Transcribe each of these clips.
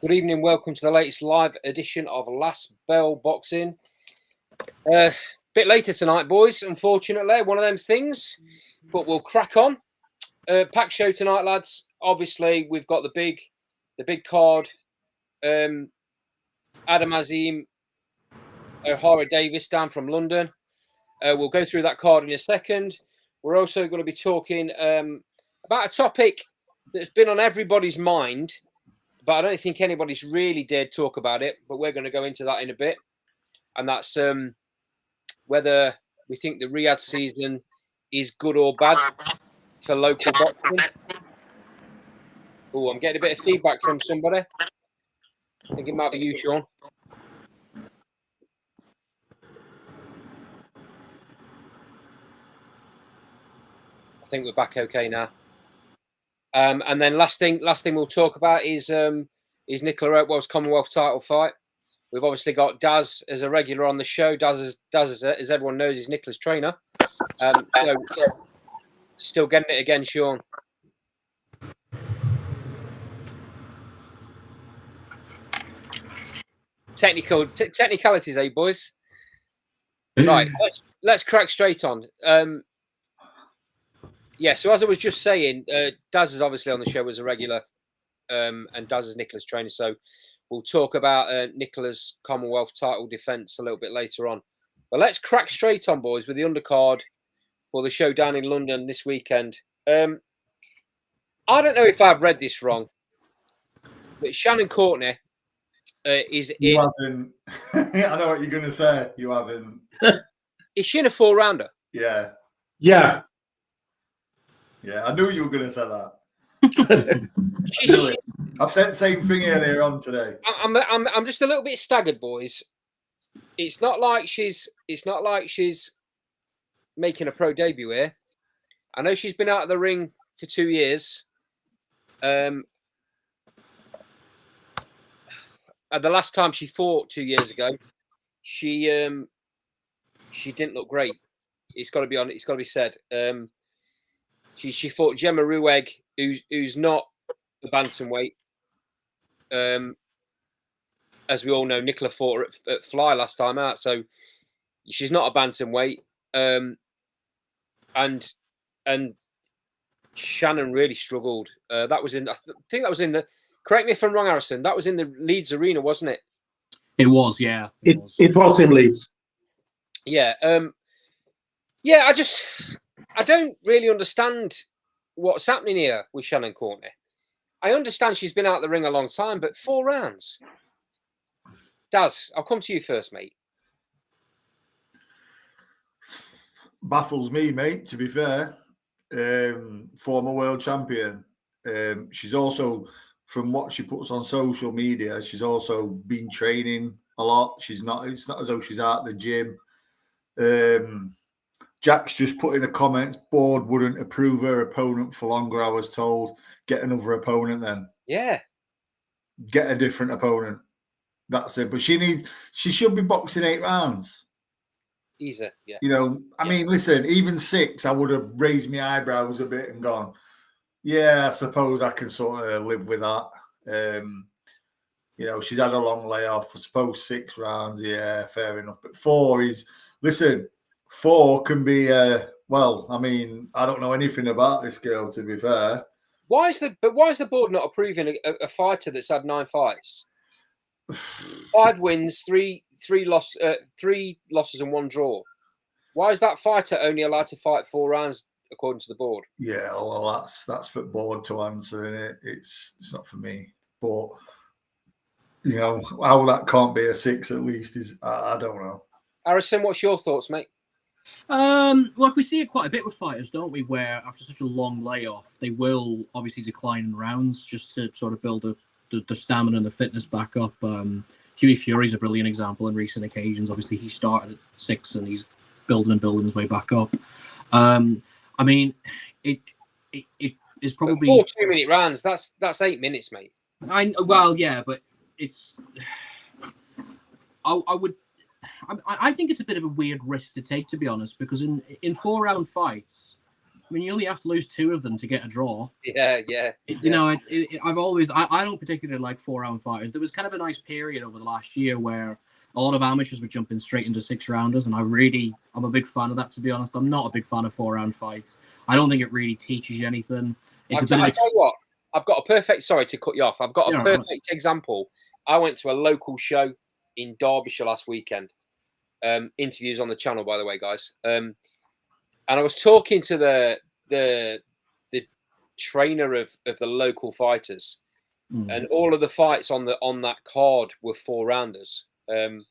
Good evening, welcome to the latest live edition of Last Bell Boxing. Bit later tonight, boys, unfortunately, one of them things, but we'll crack on. Packed show tonight, lads. Obviously, we've got the big card. Adam Azim, Ohara Davies down from London. We'll go through that card in a second. We're also going to be talking about a topic that's been on everybody's mind, but I don't think anybody's really dared talk about it. But we're going to go into that in a bit, and that's whether we think the Riyadh season is good or bad for local boxing. Oh, I'm getting a bit of feedback from somebody. I think it might be you, Sean. I think we're back okay now. And then last thing we'll talk about is Nicola Hopewell's Commonwealth title fight. We've obviously got Daz as a regular on the show. Daz, as everyone knows, is Nicola's trainer. So still getting it again, Sean. Technicalities, eh, boys? Right, let's crack straight on. Yeah, so as I was just saying, Daz is obviously on the show as a regular, and Daz is Nicola's trainer. So we'll talk about Nicola's Commonwealth title defence a little bit later on. But let's crack straight on, boys, with the undercard for the show down in London this weekend. I don't know if I've read this wrong, but Shannon Courtney is you in. Haven't. I know what you're going to say. You haven't. Is she in a 4-rounder? Yeah. Yeah. Yeah, I knew you were going to say that. I've said the same thing earlier on today. I'm just a little bit staggered, boys. It's not like she's making a pro debut here. I know she's been out of the ring for 2 years. The last time she fought 2 years ago, she didn't look great. It's got to be said. She fought Gemma Rueg, who's not a bantamweight. As we all know, Nicola fought her at Fly last time out, so she's not a bantamweight. And Shannon really struggled. That was in. I think that was in the. Correct me if I'm wrong, Harrison. That was in the Leeds Arena, wasn't it? It was, yeah. It was in Leeds. Yeah. Yeah. I don't really understand what's happening here with Shannon Courtney. I understand she's been out of the ring a long time, but 4 rounds. Daz, I'll come to you first, mate. Baffles me, mate, to be fair. Former world champion. She's also, from what she puts on social media, she's also been training a lot. It's not as though she's out at the gym. Jack's just put in the comments, board wouldn't approve her opponent for longer, I was told. Get another opponent then. Yeah. Get a different opponent. That's it. But she should be boxing 8 rounds. Easy, yeah. You know, I mean, listen, even 6, I would have raised my eyebrows a bit and gone, yeah, I suppose I can sort of live with that. You know, she's had a long layoff. I suppose 6 rounds, yeah, fair enough. But 4 is, listen, 4 can be, well, I mean, I don't know anything about this girl, to be fair. Why is the board not approving a fighter that's had 9 fights? 5 wins, 3 losses and 1 draw. Why is that fighter only allowed to fight 4 rounds according to the board? Yeah, well, that's for board to answer, innit? It's not for me. But you know how that can't be a 6 at least is I don't know. Harrison, what's your thoughts, mate? Like we see it quite a bit with fighters, don't we? Where after such a long layoff, they will obviously decline in rounds just to sort of build the stamina and the fitness back up. Hughie Fury's a brilliant example in recent occasions. Obviously, he started at 6 and he's building his way back up. I mean, it is probably 4 2-minute rounds. That's 8 minutes, mate. Well, yeah, but it's. I think it's a bit of a weird risk to take, to be honest, because in 4-round fights, I mean, you only have to lose 2 of them to get a draw. Yeah. You know, I don't particularly like 4-round fighters. There was kind of a nice period over the last year where a lot of amateurs were jumping straight into 6-rounders, and I'm a big fan of that, to be honest. I'm not a big fan of 4-round fights. I don't think it really teaches you anything. I tell you what, I've got a perfect, sorry to cut you off, I've got a perfect example. I went to a local show in Derbyshire last weekend. Interviews on the channel, by the way, guys. And I was talking to the trainer of the local fighters, and all of the fights on that card were 4-rounders. And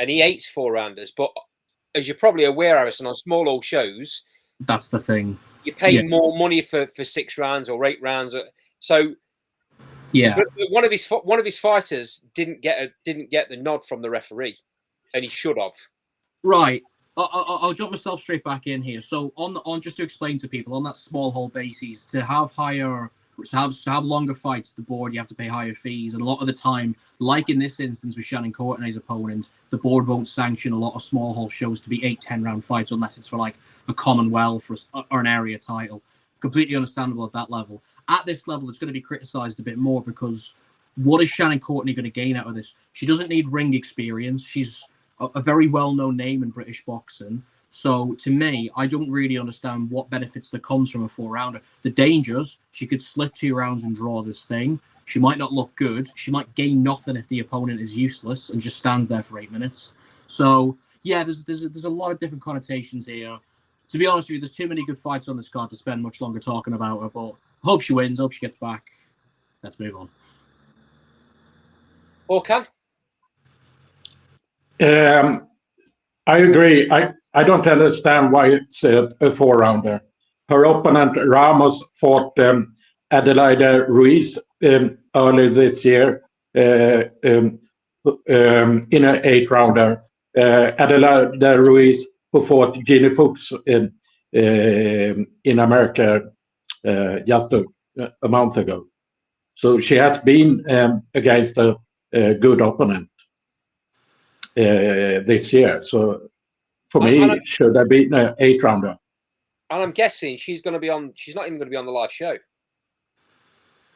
he hates 4-rounders, but as you're probably aware, Harrison, on small old shows, that's the thing. You pay more money for 6 rounds or 8 rounds. So one of his fighters didn't get the nod from the referee, and he should have. Right. I'll jump myself straight back in here. So on just to explain to people, on that small hole basis, to have longer fights, the board, you have to pay higher fees, and a lot of the time, like in this instance with Shannon Courtenay's opponent, the board won't sanction a lot of small hole shows to be 8-10 round fights unless it's for like a Commonwealth or an area title. Completely understandable at that level. At this level, it's going to be criticised a bit more because what is Shannon Courtenay going to gain out of this? She doesn't need ring experience. She's a very well-known name in British boxing. So to me, I don't really understand what benefits there comes from a 4-rounder. The dangers, she could slip 2 rounds and draw this thing. She might not look good. She might gain nothing if the opponent is useless and just stands there for 8 minutes. So yeah, there's a lot of different connotations here. To be honest with you, there's too many good fights on this card to spend much longer talking about her, but I hope she wins. I hope she gets back. Let's move on. Håkan? I agree. I don't understand why it's a 4-rounder. Her opponent, Ramos, fought Adelaide Ruiz earlier this year in an 8-rounder. Adelaide Ruiz, who fought Ginny Fuchs in America just a month ago. So she has been against a good opponent this year. So for me, it should have been an 8-rounder. And I'm guessing she's not even going to be on the live show.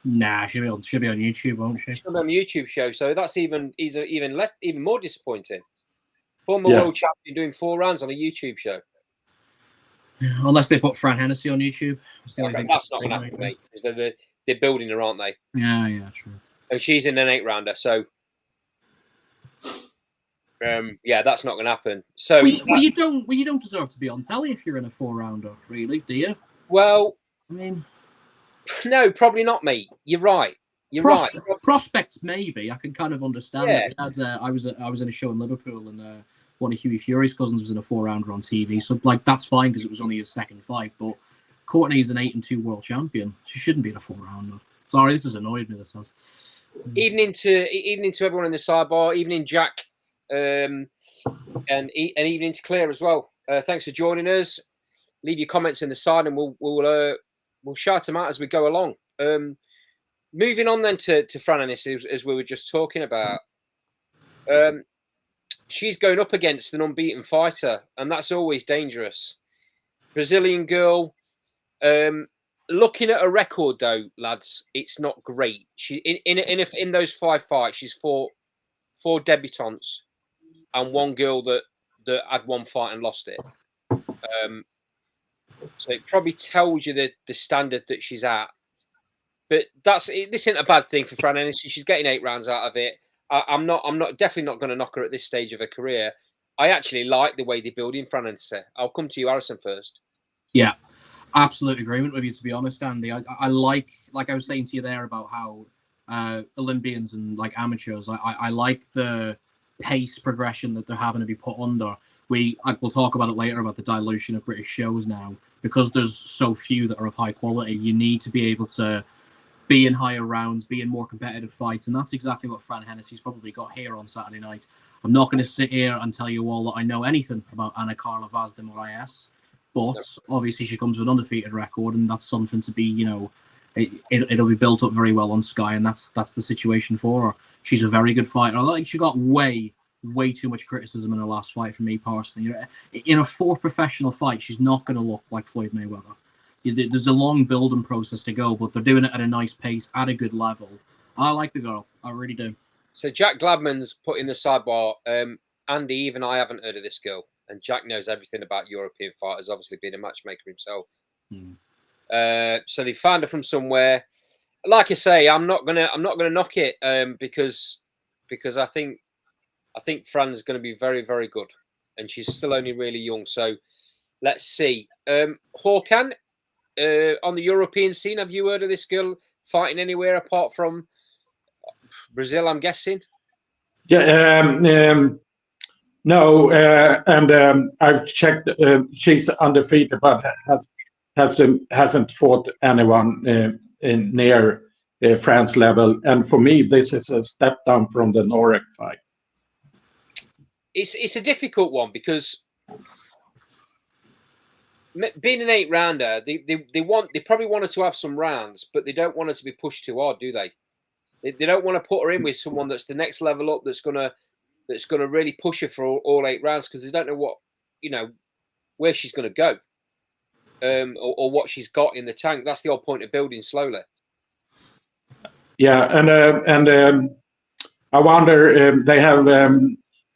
Nah, she'll be on YouTube, won't she? She'll be on the YouTube show, so that's even more disappointing. Former world champion doing 4 rounds on a YouTube show. Yeah, unless they put Fran Hennessy on YouTube. That's not going to happen, mate. Because they're building her, aren't they? Yeah, true. And she's in an 8-rounder, so that's not going to happen. So you don't deserve to be on telly if you're in a 4-rounder, really, do you? Well, I mean, no, probably not, mate. You're right. Right. Prospects, maybe. I can kind of understand that. I was in a show in Liverpool, and one of Hughie Fury's cousins was in a 4-rounder on TV. So like that's fine because it was only his second fight. But Courtney is an 8-2 world champion. She shouldn't be in a 4-rounder. Sorry, this has annoyed me. This has. Evening to everyone in the sidebar. Evening, Jack, and evening to Claire as well. Thanks for joining us. Leave your comments in the side, and we'll shout them out as we go along. Moving on then to Fran Hennessy, as we were just talking about. She's going up against an unbeaten fighter, and that's always dangerous. Brazilian girl. Looking at her record, though, lads, it's not great. She in those 5 fights, she's fought 4 debutantes and 1 girl that had 1 fight and lost it. So it probably tells you the standard that she's at. But this isn't a bad thing for Fran Hennessy. She's getting 8 rounds out of it. I'm definitely not going to knock her at this stage of her career. I actually like the way they're building Fran Hennessy. I'll come to you, Harrison, first. Yeah, absolute agreement with you, to be honest, Andy. I like I was saying to you there about how Olympians and like amateurs, I like the pace progression that they're having to be put under. We'll talk about it later about the dilution of British shows now. Because there's so few that are of high quality, you need to be able to be in higher rounds, be in more competitive fights. And that's exactly what Fran Hennessy's probably got here on Saturday night. I'm not going to sit here and tell you all that I know anything about Anna Carla Vaz de Moraes, but obviously she comes with an undefeated record, and that's something to be, it'll be built up very well on Sky, and that's the situation for her. She's a very good fighter. I think she got way too much criticism in her last fight from me personally. In a 4 professional fight, she's not going to look like Floyd Mayweather. There's a long building process to go, but they're doing it at a nice pace, at a good level. I like the girl. I really do. So Jack Gladman's put in the sidebar, Andy, even I haven't heard of this girl. And Jack knows everything about European fighters, obviously being a matchmaker himself. So they found her from somewhere. Like I say, I'm not gonna knock it because I think Fran's gonna be very, very good. And she's still only really young. So let's see. Håkan, on the European scene, have you heard of this girl fighting anywhere apart from Brazil, I'm guessing? Yeah, no, and I've checked. She's undefeated, but hasn't fought anyone in near France level. And for me, this is a step down from the Norek fight. It's a difficult one because being an 8-rounder, they probably wanted to have some rounds, but they don't want her to be pushed too hard, do they? They don't want to put her in with someone that's the next level up, that's gonna really push her for all 8 rounds, because they don't know where she's gonna go, or what she's got in the tank. That's the whole point of building slowly. Yeah, and I wonder they have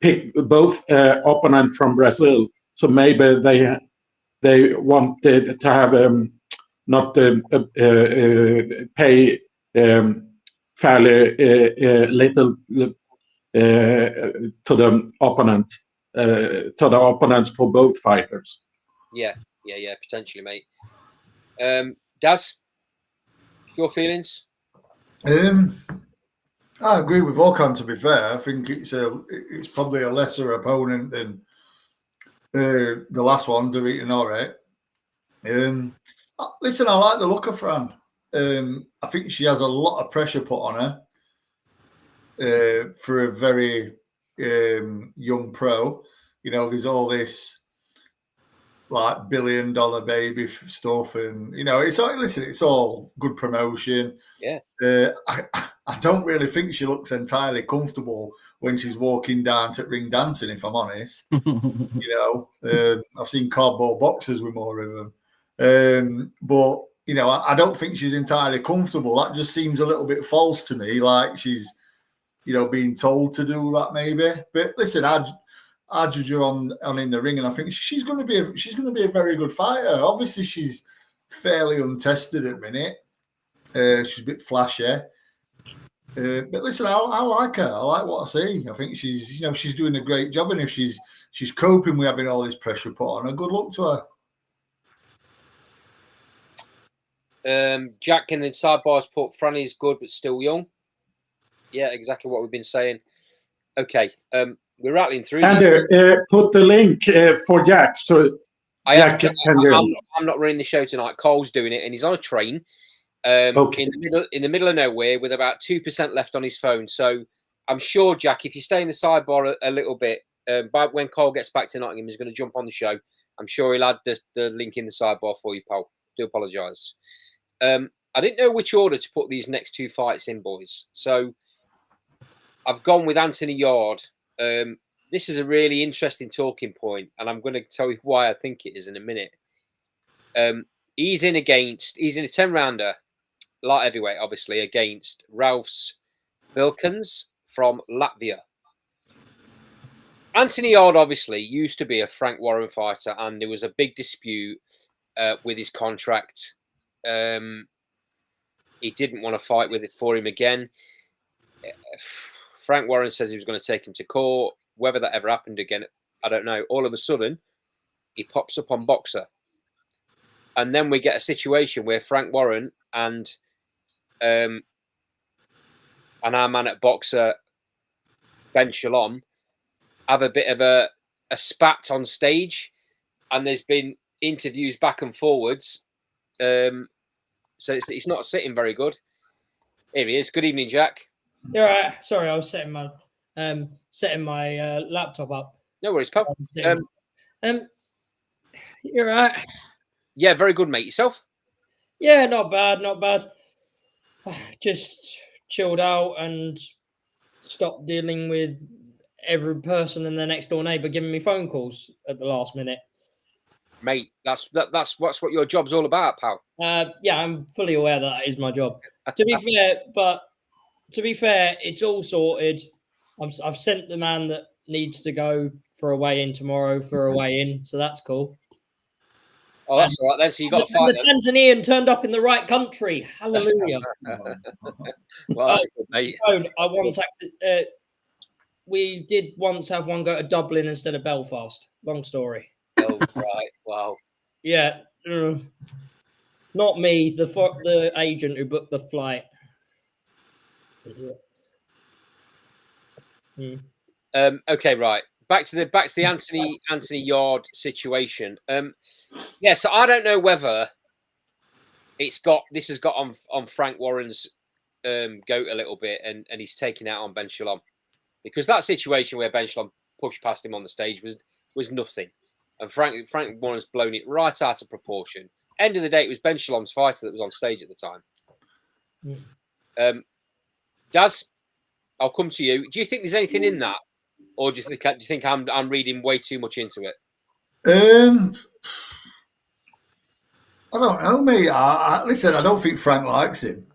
picked both opponents from Brazil, so maybe they wanted to have not pay fairly little to the opponents for both fighters. Yeah, potentially, mate. Daz, your feelings? I agree with Håkan, to be fair. I think it's probably a lesser opponent than the last one, Dorita Nore. Listen, I like the look of Fran. I think she has a lot of pressure put on her for a very young pro. There's all this like $1 billion baby stuff, and it's all good promotion. Yeah. I don't really think she looks entirely comfortable when she's walking down to ring dancing, if I'm honest. I've seen cardboard boxers with more of them. But I don't think she's entirely comfortable. That just seems a little bit false to me, like she's being told to do that maybe. But listen, I judge her on in the ring, and I think she's going to be a very good fighter. Obviously, she's fairly untested at the minute. She's a bit flashy. But listen, I like her. I like what I see. I think she's doing a great job, and if she's coping with having all this pressure put on her, good luck to her. Jack in the sidebars put Franny's good but still young. Yeah, exactly what we've been saying. Okay, we're rattling through. And put the link for Jack. So I'm not running the show tonight. Cole's doing it, and he's on a train. Okay. In the middle of nowhere with about 2% left on his phone. So I'm sure, Jack, if you stay in the sidebar a little bit, but when Cole gets back to Nottingham, he's going to jump on the show. I'm sure he'll add the link in the sidebar for you, Paul. Do apologise. I didn't know which order to put these next 2 fights in, boys. So I've gone with Anthony Yard. This is a really interesting talking point, and I'm going to tell you why I think it is in a minute. He's in a 10-rounder, light heavyweight, obviously, against Ralphs Vilkens from Latvia. Anthony Yard obviously used to be a Frank Warren fighter, and there was a big dispute with his contract. He didn't want to fight for him again. Frank Warren says he was going to take him to court. Whether that ever happened again, I don't know. All of a sudden, he pops up on Boxer. And then we get a situation where Frank Warren and our man at Boxer, Ben Shalom, have a bit of a spat on stage, and there's been interviews back and forwards. So it's not sitting very good. Here he is. Good evening, Jack. You're right. Sorry, I was setting my laptop up. No worries, pal. You're right. Yeah, very good, mate. Yourself? Yeah, not bad. Just chilled out and stopped dealing with every person and their next door neighbour giving me phone calls at the last minute. Mate, that's what your job's all about, pal. Yeah, I'm fully aware that is my job. To be fair, it's all sorted. I've sent the man that needs to go for a weigh-in tomorrow for a weigh-in, so that's cool. Oh, that's all right then. So you got to fight. The Tanzanian turned up in the right country. Hallelujah. Well, that's good, mate. We did once have one go to Dublin instead of Belfast. Long story. Oh, right. Wow. Yeah. Not me, the agent who booked the flight. Okay, right. Back to the Anthony Yard situation. Yeah, so I don't know whether this has got on Frank Warren's goat a little bit, and he's taking out on Ben Shalom, because that situation where Ben Shalom pushed past him on the stage was nothing, and Frank Warren's blown it right out of proportion. End of the day, it was Ben Shalom's fighter that was on stage at the time. Daz, I'll come to you. Do you think there's anything in that, or do you think I'm reading way too much into it? I don't know, mate. Listen, I don't think Frank likes him.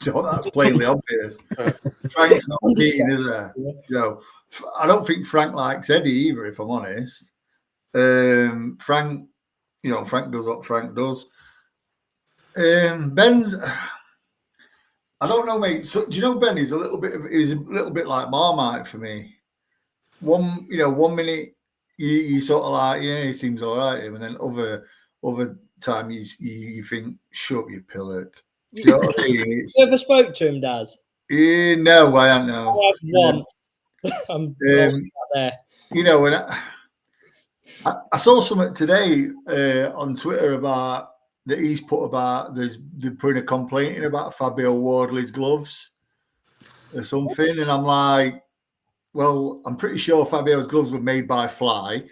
So that's plainly obvious. Frank's not keen, is there? You know, I don't think Frank likes Eddie either, if I'm honest. Frank does what Frank does. Ben's, I don't know, mate. So do you know Ben is a little bit like Marmite for me. One minute you sort of like, yeah, he seems all right, and then other time you think, shut up, you pillock. Do you know what I mean? You ever spoke to him, Daz? No, I don't know. I've once. I'm there. You know, when I saw something today on Twitter about that he's put about they're putting a complaint in about Fabio Wardley's gloves or something, and I'm like, well, I'm pretty sure Fabio's gloves were made by Fly,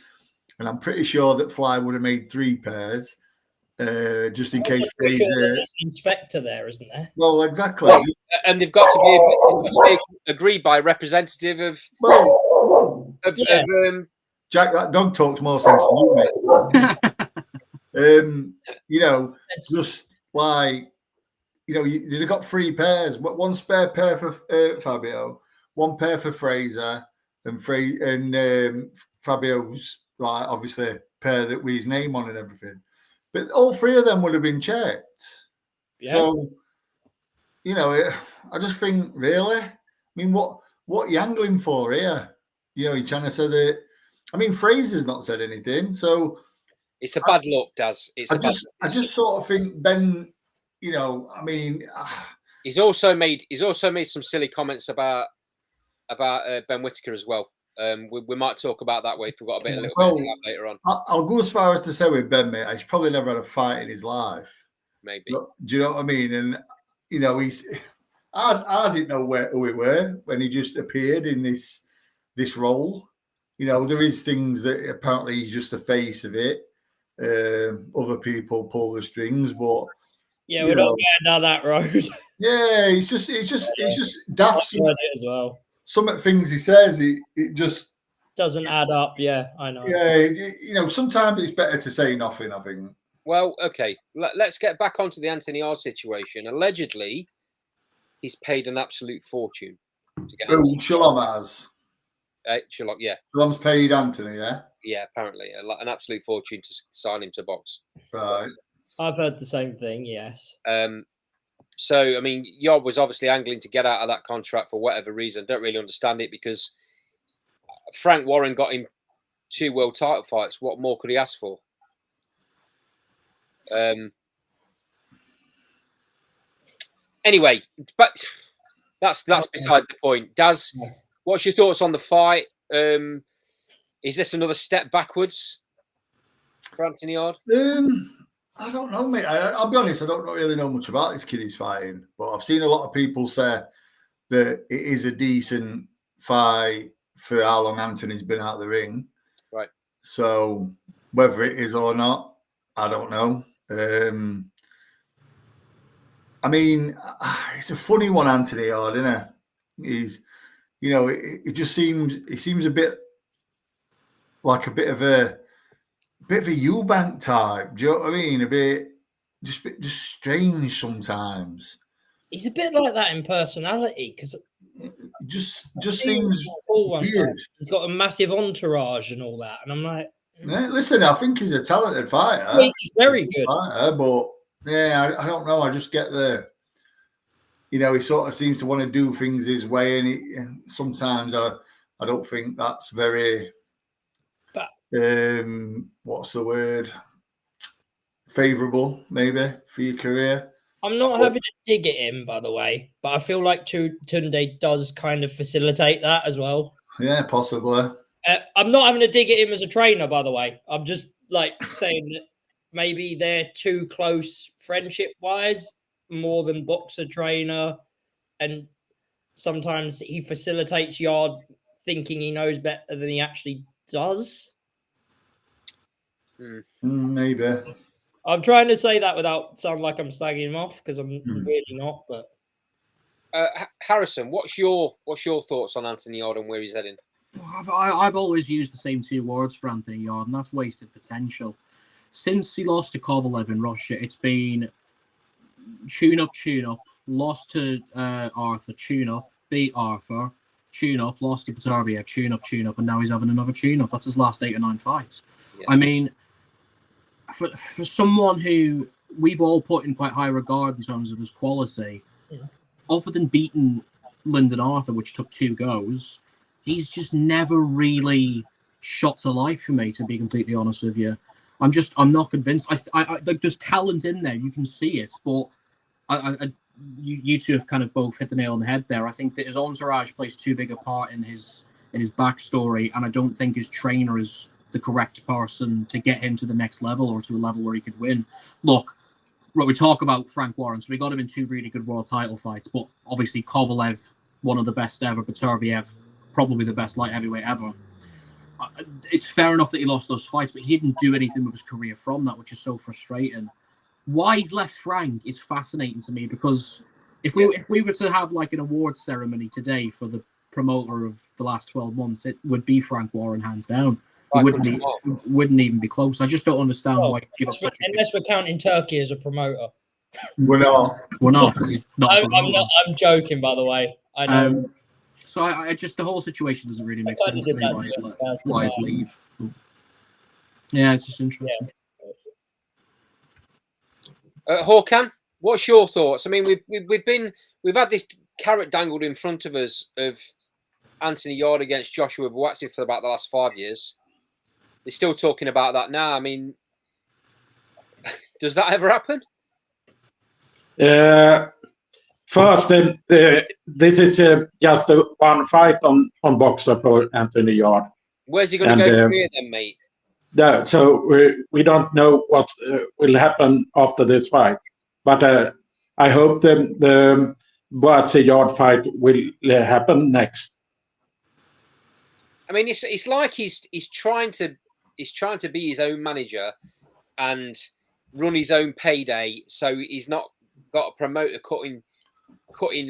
and I'm pretty sure that Fly would have made 3 pairs. Just in case there's an inspector there, isn't there? Well, exactly. Well, and they've got to be agreed by a representative of Jack, that dog talks more sense than you, mate. You know, just like, you know, they've got 3 pairs, but 1 spare pair for Fabio, 1 pair for Fraser, and Fabio's, like, obviously a pair that with his name on and everything. But all 3 of them would have been checked. Yeah. So, you know, I just think, really? I mean, what are you angling for here? You know, you're trying to say that. I mean, Fraser's not said anything, so it's a bad look, Daz. I just sort of think Ben. You know, I mean, he's also made some silly comments about Ben Whittaker as well. We might talk about that if we've got a little bit of time later on. I'll go as far as to say with Ben, mate, he's probably never had a fight in his life. Maybe. But, do you know what I mean? And you know, I didn't know who we were when he just appeared in this role. You know, there is things that apparently he's just the face of it. Other people pull the strings, but yeah, we're not going down that road. Yeah, he's just daft as well. Some of the things he says, it just doesn't add up. Yeah, I know. Yeah, you know, sometimes it's better to say nothing, I think. Well, okay, let's get back onto the Anthony R situation. Allegedly, he's paid an absolute fortune to get. Oh, Shalom has. Shalom, yeah. Shalom's paid Anthony, yeah. Yeah, apparently, an absolute fortune to sign him to box. Right. I've heard the same thing. Yes. So, I mean, Yob was obviously angling to get out of that contract for whatever reason. Don't really understand it, because Frank Warren got him 2 world title fights. What more could he ask for? Anyway, but that's beside the point. Daz, what's your thoughts on the fight? Is this another step backwards for Anthony Yard? I don't know, mate. I'll be honest, I don't really know much about this kid he's fighting, but I've seen a lot of people say that it is a decent fight for how long Anthony's been out of the ring. Right. So whether it is or not, I don't know. I mean, it's a funny one, Anthony Yard, isn't it? He's, you know, it just seems a bit like a bit of a bit of a Eubank type. Do you know what I mean? A bit just strange sometimes. He's a bit like that in personality because Just seems weird. He's got a massive entourage and all that, and I'm like, listen, I think he's a talented fighter. He's very good, but yeah, I don't know. I just get the, he sort of seems to want to do things his way, and sometimes I don't think that's very. What's the word? Favourable, maybe, for your career. I'm not having a dig at him, by the way, but I feel like Tunde does kind of facilitate that as well. Yeah, possibly. I'm not having a dig at him as a trainer, by the way. I'm just like saying that maybe they're too close friendship-wise, more than boxer trainer, and sometimes he facilitates Yard thinking he knows better than he actually does. Maybe. I'm trying to say that without sound like I'm slagging him off because I'm really not. But Harrison, what's your thoughts on Anthony Yard and where he's heading? I've always used the same two words for Anthony Yard, and that's wasted potential. Since he lost to Kovalev in Russia, it's been tune up, lost to Arthur, tune up, beat Arthur, tune up, lost to Petarbiev, tune up, and now he's having another tune up. That's his last 8 or 9 fights. Yeah. I mean, for someone who we've all put in quite high regard in terms of his quality, other than beating Lyndon Arthur, which took 2 goes, he's just never really shot to life for me, to be completely honest with you. I'm not convinced. I there's talent in there, you can see it, but you two have kind of both hit the nail on the head there. I think that his entourage plays too big a part in his backstory, and I don't think his trainer is the correct person to get him to the next level or to a level where he could win. Look, we talk about Frank Warren, so we got him in 2 really good world title fights, but obviously Kovalev, one of the best ever, Petarbiev, probably the best light heavyweight ever. It's fair enough that he lost those fights, but he didn't do anything with his career from that, which is so frustrating. Why he's left Frank is fascinating to me, because if we were to have like an awards ceremony today for the promoter of the last 12 months, it would be Frank Warren, hands down. Wouldn't even be close. I just don't understand why. Unless we're counting Turkey as a promoter. We're not. He's not. I'm joking, by the way. I know. So I just, the whole situation doesn't really make sense to me why I'd leave. Yeah, it's just interesting. Yeah. Håkan, what's your thoughts? I mean, we've had this carrot dangled in front of us of Anthony Yard against Joshua Buatsi for about the last 5 years. They're still talking about that now. I mean, does that ever happen? First, this is just one fight on Boxer for Anthony Yard. Where's he going to go from here then, mate? Yeah, so we don't know what will happen after this fight. But I hope the Buatsi Yard fight will happen next. I mean, it's like he's trying to be his own manager and run his own payday, so he's not got a promoter cutting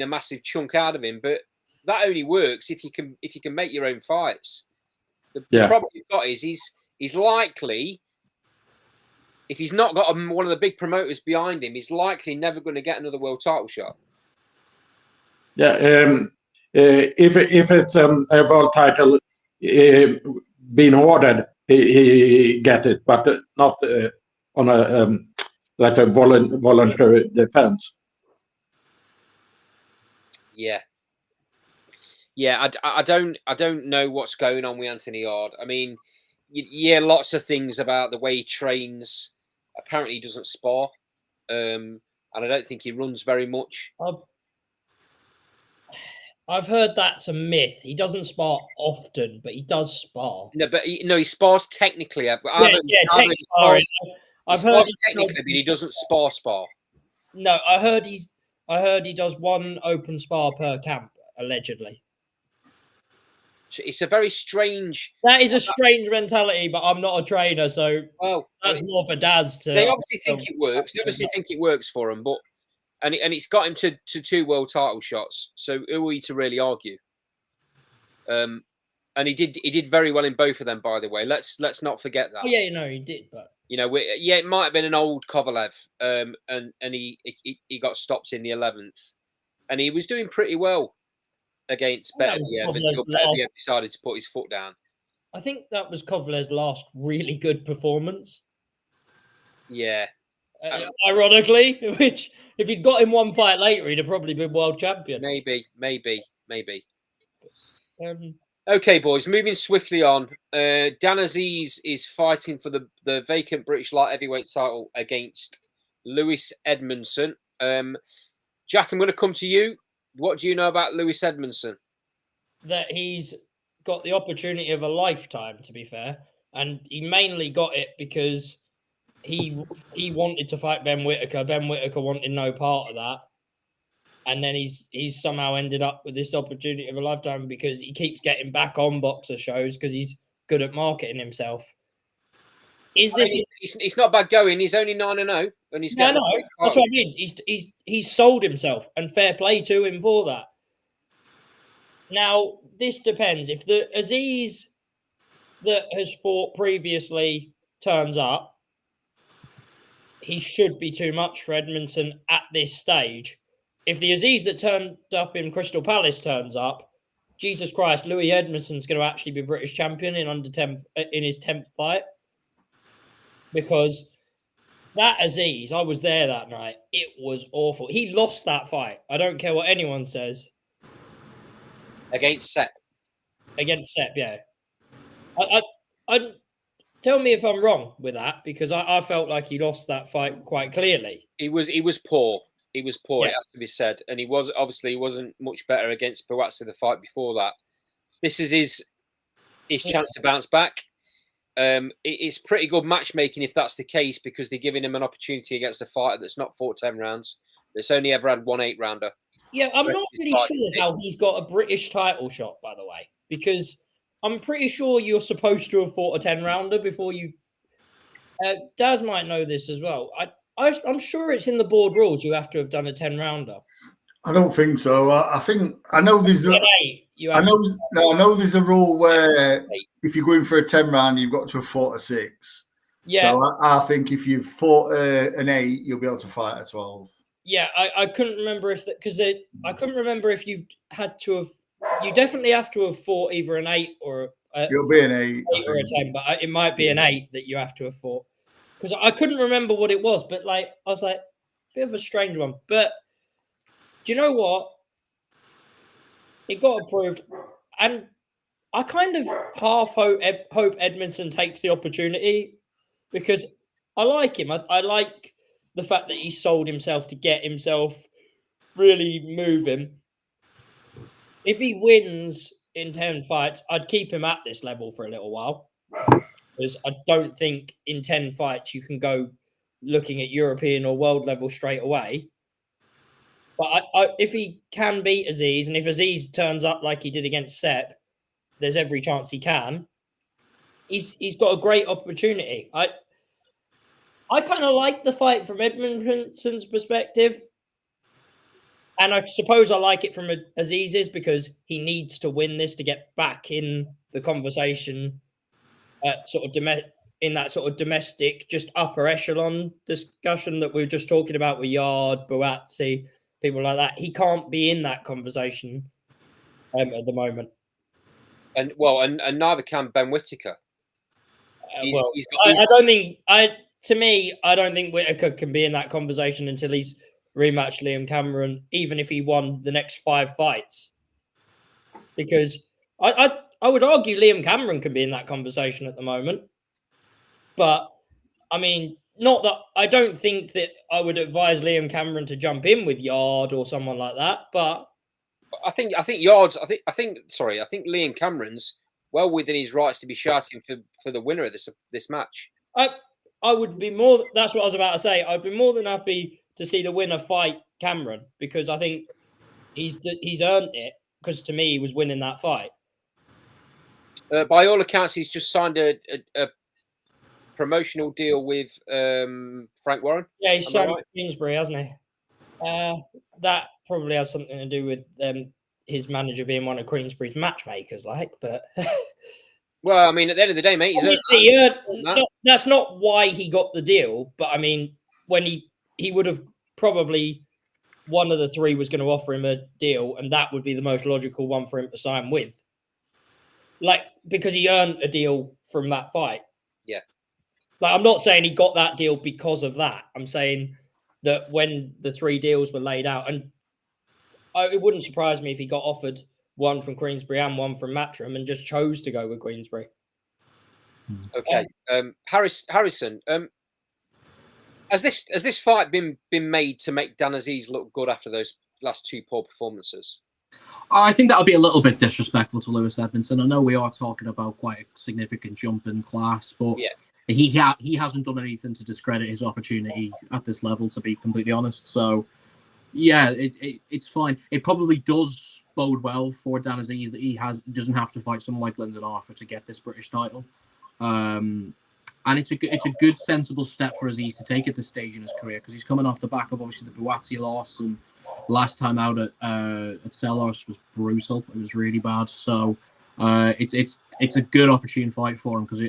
a massive chunk out of him. But that only works if you can make your own fights. The problem you've got is he's likely, if he's not got one of the big promoters behind him, he's likely never going to get another world title shot. Yeah, if it's a world title being ordered, he get it, but not on a like a voluntary defense. Yeah. I don't know what's going on with Anthony Yard. I mean, you hear lots of things about the way he trains. Apparently, he doesn't spar, and I don't think he runs very much. I've heard that's a myth. He doesn't spar often, but he does spar. No, but he spars technically. I've heard technically, but he doesn't spar. No, I heard he does 1 open spar per camp, allegedly. It's a very strange. That is a strange mentality, but I'm not a trainer, so that's more for Daz to. They obviously think it works. They obviously think it works for him, but and it's got him to 2 world title shots. So who are you to really argue? And he did very well in both of them, by the way. Let's not forget that. Oh yeah, he did, but it might have been an old Kovalev, and he got stopped in the 11th, and he was doing pretty well against Beterbiev until Beterbiev decided to put his foot down. I think that was Kovalev's last really good performance. Yeah. Ironically, which if he'd got him one fight later, he'd have probably been world champion. Maybe. Okay, boys, moving swiftly on. Dan Aziz is fighting for the vacant British light heavyweight title against Lewis Edmondson. Jack, I'm going to come to you. What do you know about Lewis Edmondson? That he's got the opportunity of a lifetime, to be fair. And he mainly got it because he wanted to fight Ben Whittaker. Ben Whittaker wanted no part of that. And then he's somehow ended up with this opportunity of a lifetime because he keeps getting back on boxer shows because he's good at marketing himself. It's not bad going. He's only 9-0, and he's that's what I mean. He's sold himself, and fair play to him for that. Now this depends. If the Aziz that has fought previously turns up, he should be too much for Edmondson at this stage. If the Aziz that turned up in Crystal Palace turns up, Jesus Christ, Louis Edmondson's going to actually be British champion in his 10th fight. Because that Aziz, I was there that night. It was awful. He lost that fight. I don't care what anyone says. Against Sepp, yeah. I tell me if I'm wrong with that, because I felt like he lost that fight quite clearly. He was poor. He was poor, Yeah. It has to be said. And he wasn't much better against Buatsi the fight before that. This is his chance to bounce back. It's pretty good matchmaking if that's the case, because they're giving him an opportunity against a fighter that's not fought 10 rounds. That's only ever had 1 8-rounder. Yeah, I'm not really sure how he's got a British title shot, by the way, because I'm pretty sure you're supposed to have fought a 10-rounder before you... Daz might know this as well. I'm sure it's in the board rules you have to have done a 10-rounder. I don't think so. I know there's I know there's a rule where if you're going for a 10-round, you've got to have fought a 6. Yeah. So I think if you've fought an 8, you'll be able to fight a 12. Yeah, I couldn't remember I couldn't remember if you had to have. You definitely have to have fought either an 8 or it'll be an 8 or a 10, but it might be an 8 that you have to have fought, because I couldn't remember what it was. But I was like, bit of a strange one. But do you know what? It got approved, and I kind of half hope Edmondson takes the opportunity, because I like him. I like the fact that he sold himself to get himself really moving. If he wins in 10 fights, I'd keep him at this level for a little while, because I don't think in 10 fights you can go looking at European or world level straight away. But if he can beat Aziz, and if Aziz turns up like he did against Sepp, there's every chance he can. He's got a great opportunity. I kind of like the fight from Edmondson's perspective. And I suppose I like it from Aziz's, because he needs to win this to get back in the conversation, in that sort of domestic, just upper echelon discussion that we were just talking about with Yard, Buatsi, people like that. He can't be in that conversation at the moment. And neither can Ben Whittaker. I don't think Whittaker can be in that conversation until he's rematched Liam Cameron, even if he won the next 5 fights. Because I would argue Liam Cameron can be in that conversation at the moment. But, I mean, not that I don't think that I would advise Liam Cameron to jump in with Yard or someone like that, but I think Liam Cameron's well within his rights to be shouting for the winner of this match. I would be more. That's what I was about to say. I'd be more than happy to see the winner fight Cameron, because I think he's earned it. Because to me, he was winning that fight. By all accounts, he's just signed a promotional deal with Frank Warren. Yeah, he's signed with Kingsbury, hasn't he? That probably has something to do with them his manager being one of Queensberry's matchmakers, but well, I mean, at the end of the day, mate, that's not why he got the deal. But I mean, when he would have probably one of the three was going to offer him a deal, and that would be the most logical one for him to sign with, because he earned a deal from that fight. Yeah, I'm not saying he got that deal because of that. I'm saying that when the three deals were laid out, and it wouldn't surprise me if he got offered one from Queensberry and one from Matchroom and just chose to go with Queensberry. Okay. Harrison, has this fight been made to make Dan Aziz look good after those last two poor performances? I think that would be a little bit disrespectful to Lewis Edmondson. I know we are talking about quite a significant jump in class, but he hasn't done anything to discredit his opportunity at this level, to be completely honest. So, yeah, it's fine. It probably does bode well for Dan Aziz that he doesn't have to fight someone like Lyndon Arthur to get this British title. And it's a good, sensible step for Aziz to take at this stage in his career, because he's coming off the back of obviously the Buatsi loss, and last time out at Selhurst was brutal. It was really bad. So it's a good opportune fight for him, because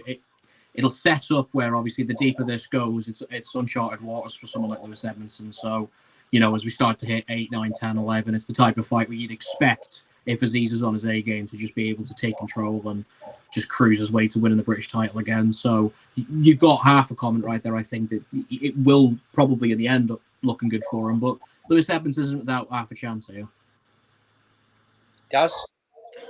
it'll set up where obviously the deeper this goes, it's uncharted waters for someone like Lewis Edmondson. So, as we start to hit 8, 9, 10, 11, it's the type of fight where you'd expect, if Aziz is on his A game, to just be able to take control and just cruise his way to winning the British title again. So you've got half a comment right there. I think that it will probably in the end up looking good for him, but Lewis Edmondson isn't without half a chance here. Gaz,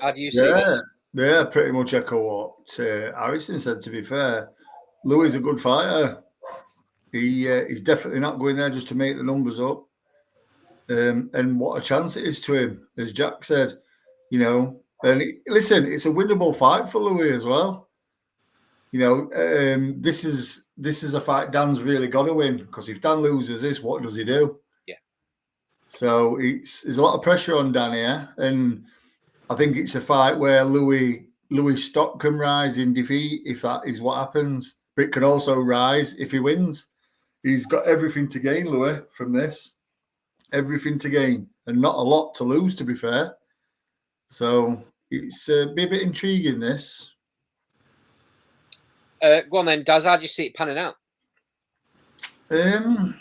how do you see it? Yeah, pretty much echo what Harrison said, to be fair. Louis is a good fighter. He's definitely not going there just to make the numbers up. And what a chance it is to him, as Jack said, And listen, it's a winnable fight for Louis as well. This is a fight Dan's really got to win, because if Dan loses this, what does he do? Yeah. So there's a lot of pressure on Dan here, and I think it's a fight where Louis' stock can rise in defeat if that is what happens, but it can also rise if he wins. He's got everything to gain, Louis, from this. Everything to gain, and not a lot to lose, to be fair. So it's a bit intriguing, this. Go on then, Daz. How do you see it panning out? Do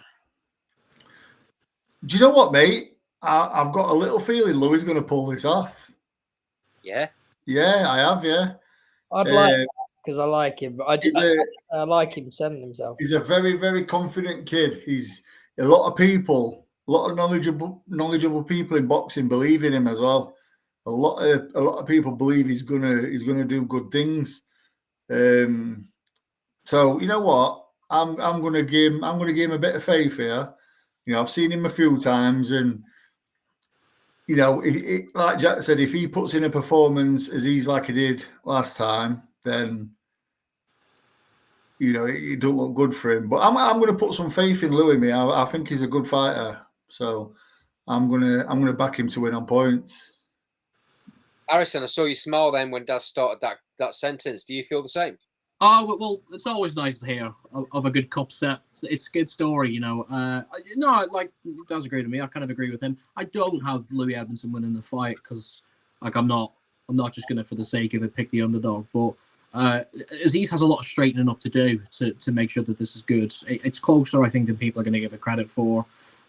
you know what, mate? I've got a little feeling Louis is going to pull this off. Yeah? Yeah, I have, yeah. I'd like, because I like him. But I like him selling himself. He's a very, very confident kid. He's a lot of knowledgeable people in boxing believe in him as well. A lot of people believe he's gonna do good things. So you know what? I'm gonna give him a bit of faith here. I've seen him a few times, and like Jack said, if he puts in a performance as he's like he did last time, then it don't look good for him. But I'm going to put some faith in Louis. I think he's a good fighter, so I'm gonna back him to win on points. Harrison, I saw you smile then when Daz started that sentence. Do you feel the same? Oh, well, it's always nice to hear of a good cup set. It's a good story, No, like, Daz agreed with me. I kind of agree with him. I don't have Louis Edmondson winning the fight, because, I'm not just going to, for the sake of it, pick the underdog. But Aziz has a lot of straightening up to do to make sure that this is good. It's closer, I think, than people are going to give it credit for.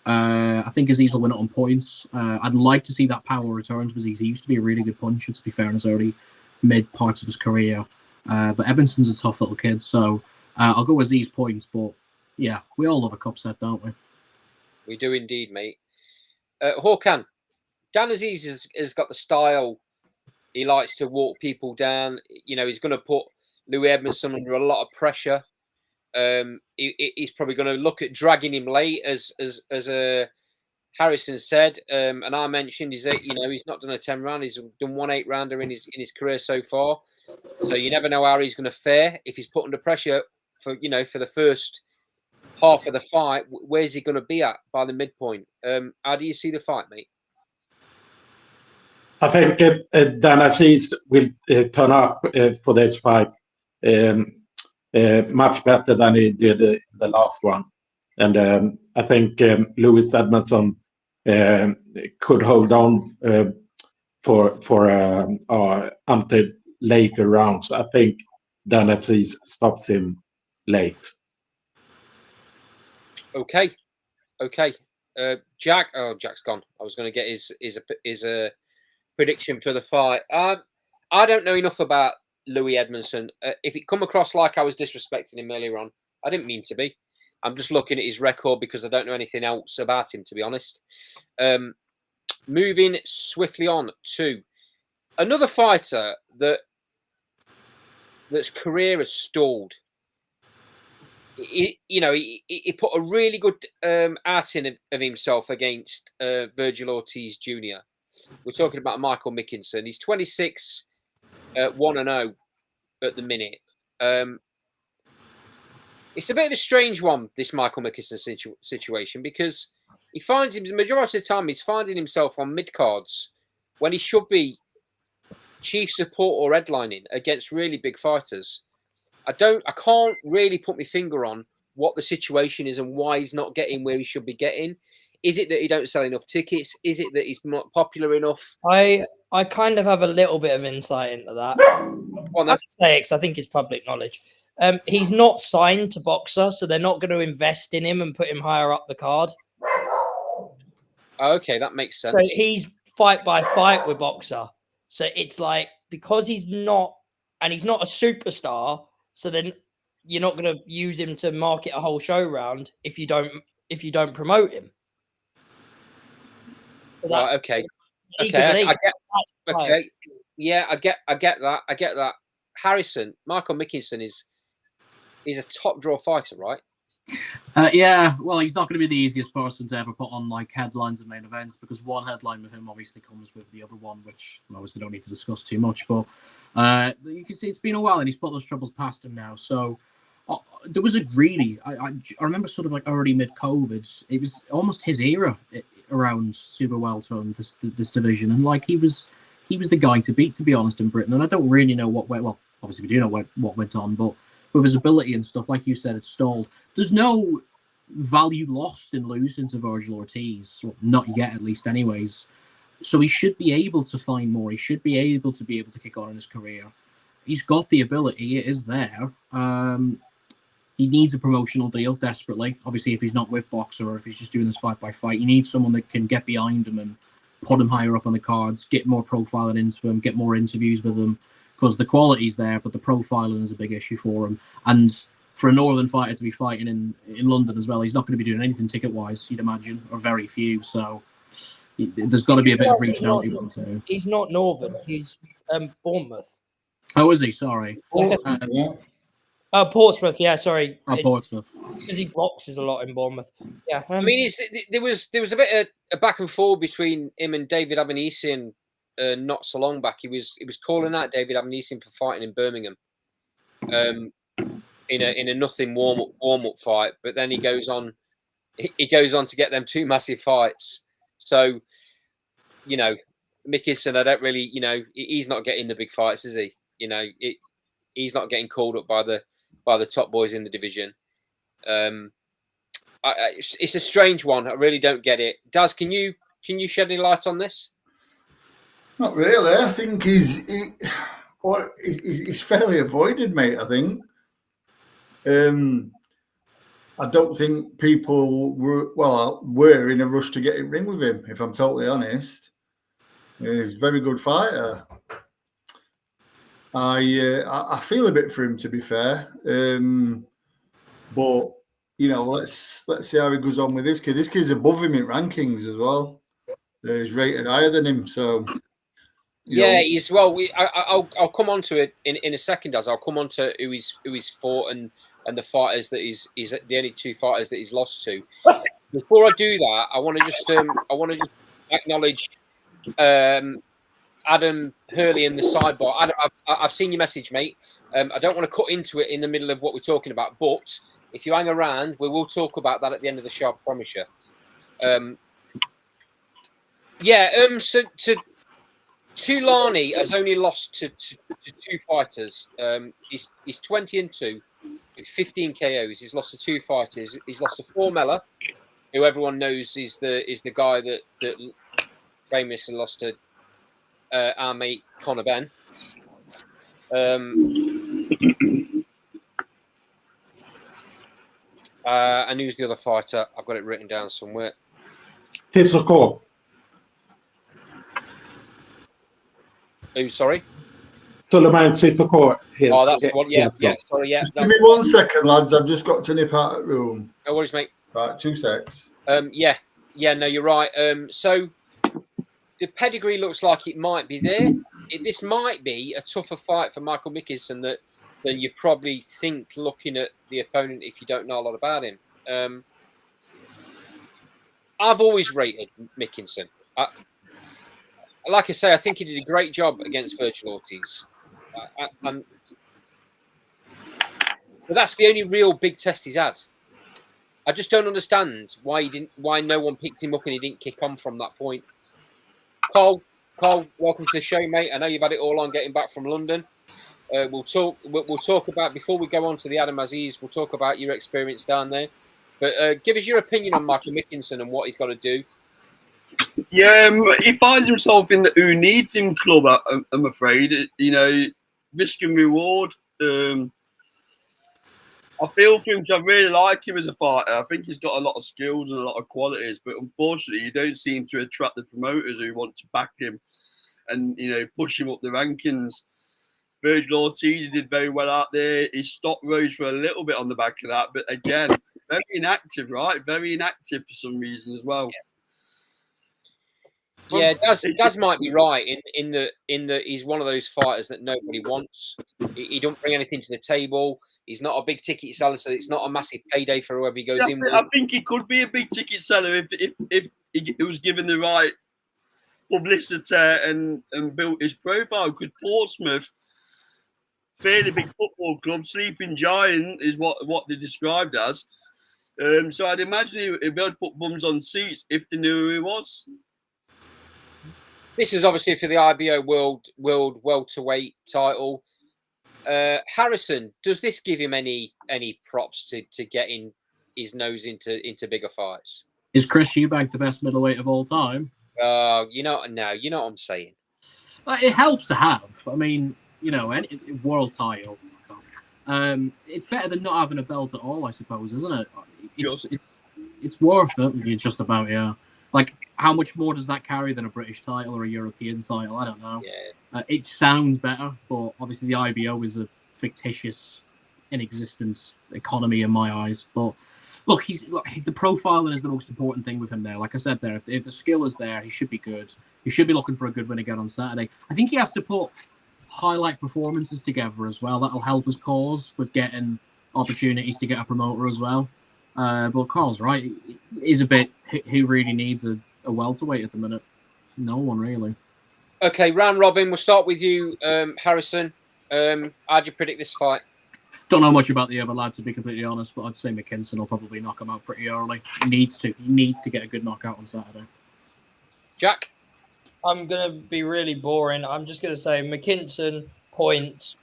I think Aziz will win it on points. I'd like to see that power return to Aziz. He used to be a really good puncher, to be fair, in his early mid parts of his career. But Edmondson's a tough little kid, so I'll go with Aziz points. But yeah, we all love a cup set, don't we? We do indeed, mate. Håkan, Dan Aziz has got the style. He likes to walk people down. He's going to put Louis Edmondson under a lot of pressure. He's probably going to look at dragging him late, as Harrison said, and I mentioned is that he's not done a 10 round. He's done 1 8-rounder in his career so far. So you never know how he's going to fare if he's put under pressure for the first half of the fight. Where's he going to be at by the midpoint? How do you see the fight, mate? I think Dan Aziz will turn up for this fight much better than he did the last one. And I think Lewis Edmondson could hold on until later rounds. I think Dan Aziz stops him late. Okay. Jack. Oh, Jack's gone. I was going to get his prediction for the fight. I don't know enough about Louis Edmondson. If it come across like I was disrespecting him earlier on, I didn't mean to be. I'm just looking at his record because I don't know anything else about him, to be honest. Moving swiftly on to another fighter that's career has stalled. He put a really good outing of himself against Virgil Ortiz Jr. We're talking about Michael Mickinson. He's 26, 1-0 at the minute. It's a bit of a strange one, this Michael Mickinson situation, because he finds the majority of the time he's finding himself on mid cards when he should be chief support or headlining against really big fighters. I can't really put my finger on what the situation is and why he's not getting where he should be getting. Is it that he don't sell enough tickets? Is it that he's not popular enough? I kind of have a little bit of insight into that. I can say it because I think it's public knowledge. He's not signed to Boxer, so they're not going to invest in him and put him higher up the card. Okay, that makes sense. So he's fight by fight with Boxer. So it's like, because he's not a superstar, so then you're not going to use him to market a whole show round if you don't promote him. So right, okay. I get that. Harrison, Michael Mickinson is a top draw fighter, right? Yeah, well, he's not going to be the easiest person to ever put on like headlines and main events, because one headline with him obviously comes with the other one, which I obviously don't need to discuss too much. But you can see it's been a while, and he's put those troubles past him now. So there was a really, I remember sort of like early mid-COVID, it was almost his era around super welter and this division, and like he was the guy to beat, to be honest, in Britain. And I don't really know what went. Well, obviously we do know what went on, but with his ability and stuff, like you said, it's stalled. There's no value lost in losing to Virgil Ortiz, well, not yet, at least, anyways. So he should be able to find more. He should be able to kick on in his career. He's got the ability; it is there. He needs a promotional deal desperately. Obviously, if he's not with Boxer or if he's just doing this fight by fight, you need someone that can get behind him and put him higher up on the cards, get more profiling into him, get more interviews with him, because the quality's there, but the profiling is a big issue for him. And for a Northern fighter to be fighting in London as well, he's not going to be doing anything ticket-wise, you'd imagine, or very few. So there's got to be a bit of regionality. He's not Northern. He's Bournemouth. Oh, is he? Sorry. Oh, Portsmouth. Yeah, sorry. Oh, Portsmouth. Because he boxes a lot in Bournemouth. Yeah. I mean, there was a bit of a back and forth between him and David Abanesian not so long back. He was calling out David Abanesian for fighting in Birmingham, in a nothing warm up fight. But then he goes on to get them two massive fights. So, Mickinson, I don't really, he's not getting the big fights, is he? He's not getting called up by the top boys in the division. It's a strange one. I really don't get it. Daz, can you shed any light on this? Not really. I think he's fairly avoided, mate. I think. I don't think people were in a rush to get in ring with him. If I'm totally honest, he's a very good fighter. I feel a bit for him, to be fair. But let's see how he goes on with this kid. This kid's above him in rankings as well. He's rated higher than him, so. He's well. I'll come on to it in a second, as I'll come on to who he's fought and the fighters that he's the only two fighters that he's lost to. Before I do that, I want to just acknowledge Adam Hurley in the sidebar. Adam, I've seen your message, mate. I don't want to cut into it in the middle of what we're talking about, but if you hang around, we will talk about that at the end of the show. I promise you. So Tulani has only lost to two fighters. He's 20-2 with 15 KOs. He's lost to two fighters. He's lost to Formella, who everyone knows is the guy that famously lost to our mate Conor Benn. And who's the other fighter? I've got it written down somewhere. Sissoko. Who? Sorry. Suleiman Sissoko. Oh, that's the one. Yeah. Sorry. Yeah. Just give me 1 second, lads. I've just got to nip out of the room. No worries, mate. Right, 2 secs. Yeah. No, you're right. So the pedigree looks like it might be there. This might be a tougher fight for Michael Mickinson than you probably think looking at the opponent if you don't know a lot about him. I've always rated Mickinson. Like I say, I think he did a great job against Virgil Ortiz. But that's the only real big test he's had. I just don't understand why no one picked him up and he didn't kick on from that point. Cole, welcome to the show, mate. I know you've had it all on getting back from London. We'll talk about, before we go on to the Adam Aziz, we'll talk about your experience down there. But give us your opinion on Michael Mickinson and what he's got to do. Yeah, he finds himself in the who needs him club, I'm afraid. Risk and reward. I feel for him because I really like him as a fighter. I think he's got a lot of skills and a lot of qualities, but unfortunately, you don't seem to attract the promoters who want to back him and push him up the rankings. Virgil Ortiz did very well out there. His stock rose for a little bit on the back of that, but again, very inactive, right? Very inactive for some reason as well. Yeah, Daz might be right in the he's one of those fighters that nobody wants. He don't bring anything to the table. He's not a big ticket seller, so it's not a massive payday for whoever he goes in with. I think he could be a big ticket seller if he was given the right publicity and built his profile. Could Portsmouth, fairly big football club, sleeping giant is what they described as. So I'd imagine he'd be able to put bums on seats if they knew who he was. This is obviously for the IBO World welterweight title. Harrison, does this give him any props to getting his nose into bigger fights? Is Chris Eubank the best middleweight of all time? You know what I'm saying. It helps to have. I mean, any world title. It's better than not having a belt at all, I suppose, isn't it? It's worth it. Just about, yeah. Like, how much more does that carry than a British title or a European title? I don't know. Yeah. It sounds better, but obviously the IBO is a fictitious, inexistent economy in my eyes. But look, the profiling is the most important thing with him there. Like I said there, if the skill is there, he should be good. He should be looking for a good win again on Saturday. I think he has to put highlight performances together as well. That'll help his cause with getting opportunities to get a promoter as well. But Carl's right. It is a bit, who really needs a welterweight at the minute? No one really. Okay, round robin. We'll start with you, Harrison. How do you predict this fight? Don't know much about the other lad, to be completely honest, but I'd say Mickinson will probably knock him out pretty early. He needs to get a good knockout on Saturday. Jack? I'm going to be really boring. I'm just going to say Mickinson points,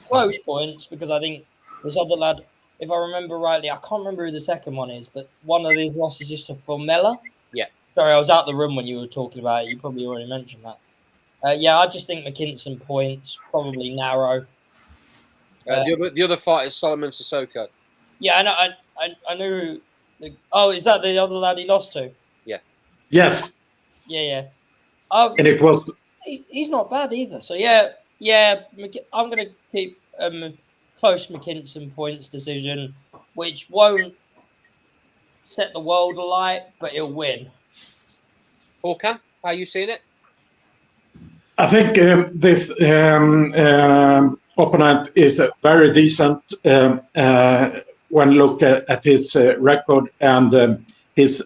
close points, because I think this other lad, if I remember rightly, I can't remember who the second one is, but one of these losses is to Formella. Yeah. Sorry, I was out the room when you were talking about it. You probably already mentioned that. I just think Mickinson points, probably narrow. The other fight is Solomon Sissoko. Yeah, I know. Is that the other lad he lost to? Yeah. Yes. Yeah. And it was. He's not bad either. So yeah. I'm going to keep close Mickinson points decision, which won't set the world alight, but he'll win. Håkan, how are you seeing it? I think this opponent is very decent when look at his record and his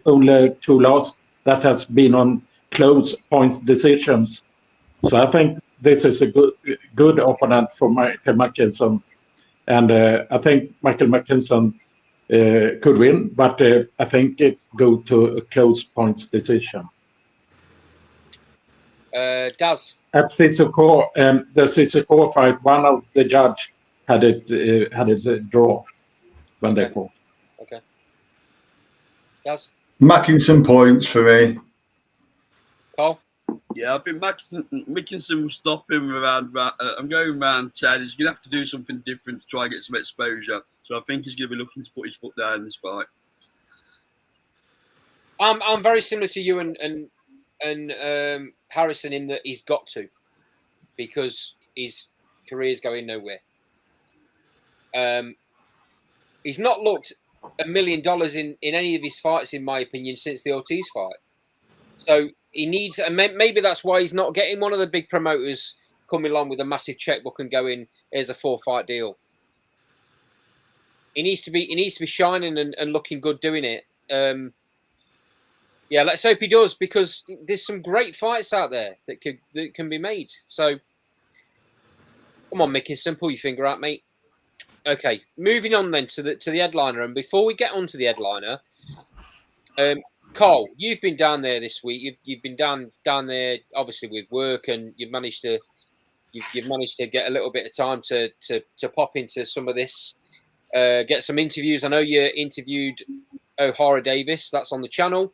only two losses that has been on close points decisions. So I think this is a good opponent for Michael Mickinson, and I think Michael Mickinson could win, but I think it go to a close points decision. Daz. At Sissoko, the Sissoko fight, one of the judge had it draw when they fought. Okay. Daz. Mackinson points for me. Cole. Yeah, I think Mickinson will stop him around. I'm going around 10. He's going to have to do something different to try and get some exposure. So I think he's going to be looking to put his foot down in this fight. I'm very similar to you and Harrison in that he's got to, because his career's going nowhere. He's not looked $1 million in any of his fights, in my opinion, since the Ortiz fight. So he needs, and maybe that's why he's not getting one of the big promoters coming along with a massive checkbook and going, "Here's a 4-fight deal." He needs to be shining and looking good doing it. Yeah, let's hope he does, because there's some great fights out there that can be made. So come on, Mickinson, pull your finger out, mate. Okay, moving on then to the headliner, and before we get on to the headliner, Carl, you've been down there this week. You've been down there, obviously with work, and you've managed to get a little bit of time to pop into some of this, get some interviews. I know you interviewed Ohara Davies. That's on the channel.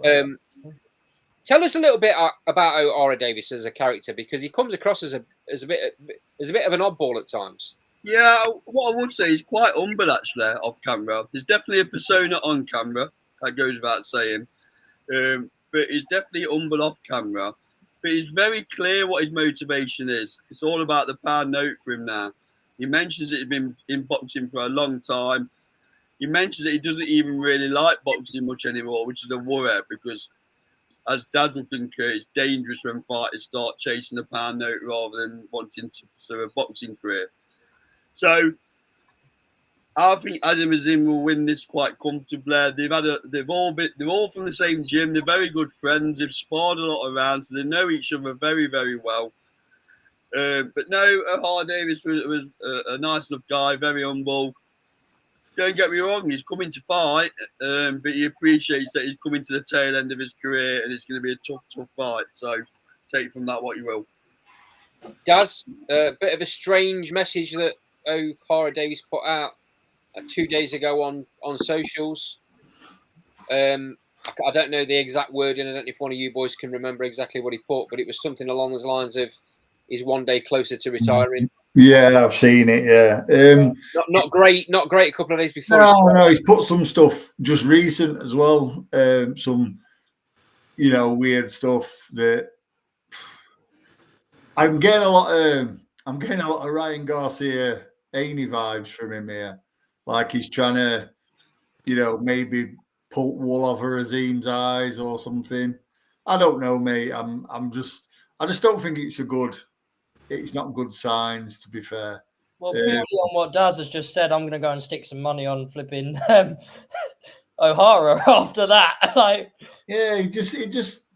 Tell us a little bit about Ohara Davies as a character, because he comes across as a bit of an oddball at times. Yeah, what I would say is quite humble, actually, off camera. There's definitely a persona on camera, that goes without saying. But he's definitely humble off camera. But he's very clear what his motivation is. It's all about the pound note for him now. He mentions that he's been in boxing for a long time. He mentions that he doesn't even really like boxing much anymore, which is a worry, because as Dad will concur, it's dangerous when fighters start chasing the pound note rather than wanting to pursue a boxing career. So I think Adam Azim will win this quite comfortably. They're all from the same gym. They're very good friends. They've sparred a lot around, so they know each other very, very well. But no, Ohara Davies was a nice enough guy, very humble. Don't get me wrong, he's coming to fight, but he appreciates that he's coming to the tail end of his career, and it's going to be a tough fight. So take from that what you will. Daz, a bit of a strange message that Ohara Davies put out 2 days ago on socials. I don't know the exact wording. I don't know if one of you boys can remember exactly what he put, but it was something along the lines of, "He's one day closer to retiring." Yeah, I've seen it. Yeah, not great. Not great. A couple of days before. No, he's put some stuff just recent as well. Some, weird stuff that I'm getting a lot of Ryan Garcia Haney vibes from him here. Like he's trying to, maybe pull wool over Azim's eyes or something. I don't know, mate. I just don't think it's not good signs, to be fair. Well, purely on what Daz has just said, I'm going to go and stick some money on flipping Ohara after that. Yeah, it just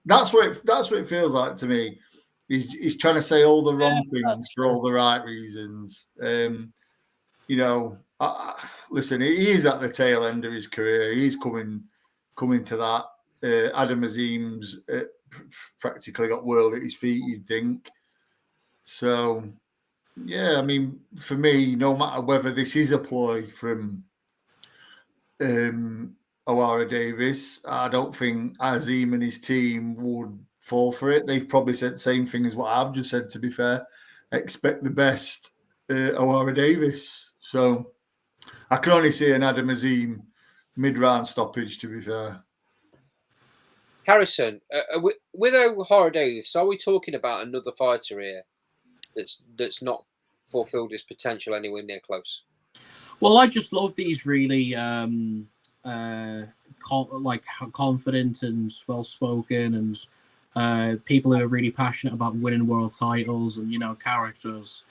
that's what it feels like to me. He's trying to say all the wrong things for all the right reasons. Listen, he is at the tail end of his career. He's coming to that. Adam Azim's practically got world at his feet, you'd think. So, yeah, I mean, for me, no matter whether this is a ploy from Ohara Davies, I don't think Azim and his team would fall for it. They've probably said the same thing as what I've just said, to be fair. Expect the best, Ohara Davies. So I can only see an Adam Azim mid-round stoppage, to be fair. Harrison, with Ohara Davies, are we talking about another fighter here that's not fulfilled his potential anywhere near close? Well, I just love these really confident and well-spoken and people who are really passionate about winning world titles and, characters,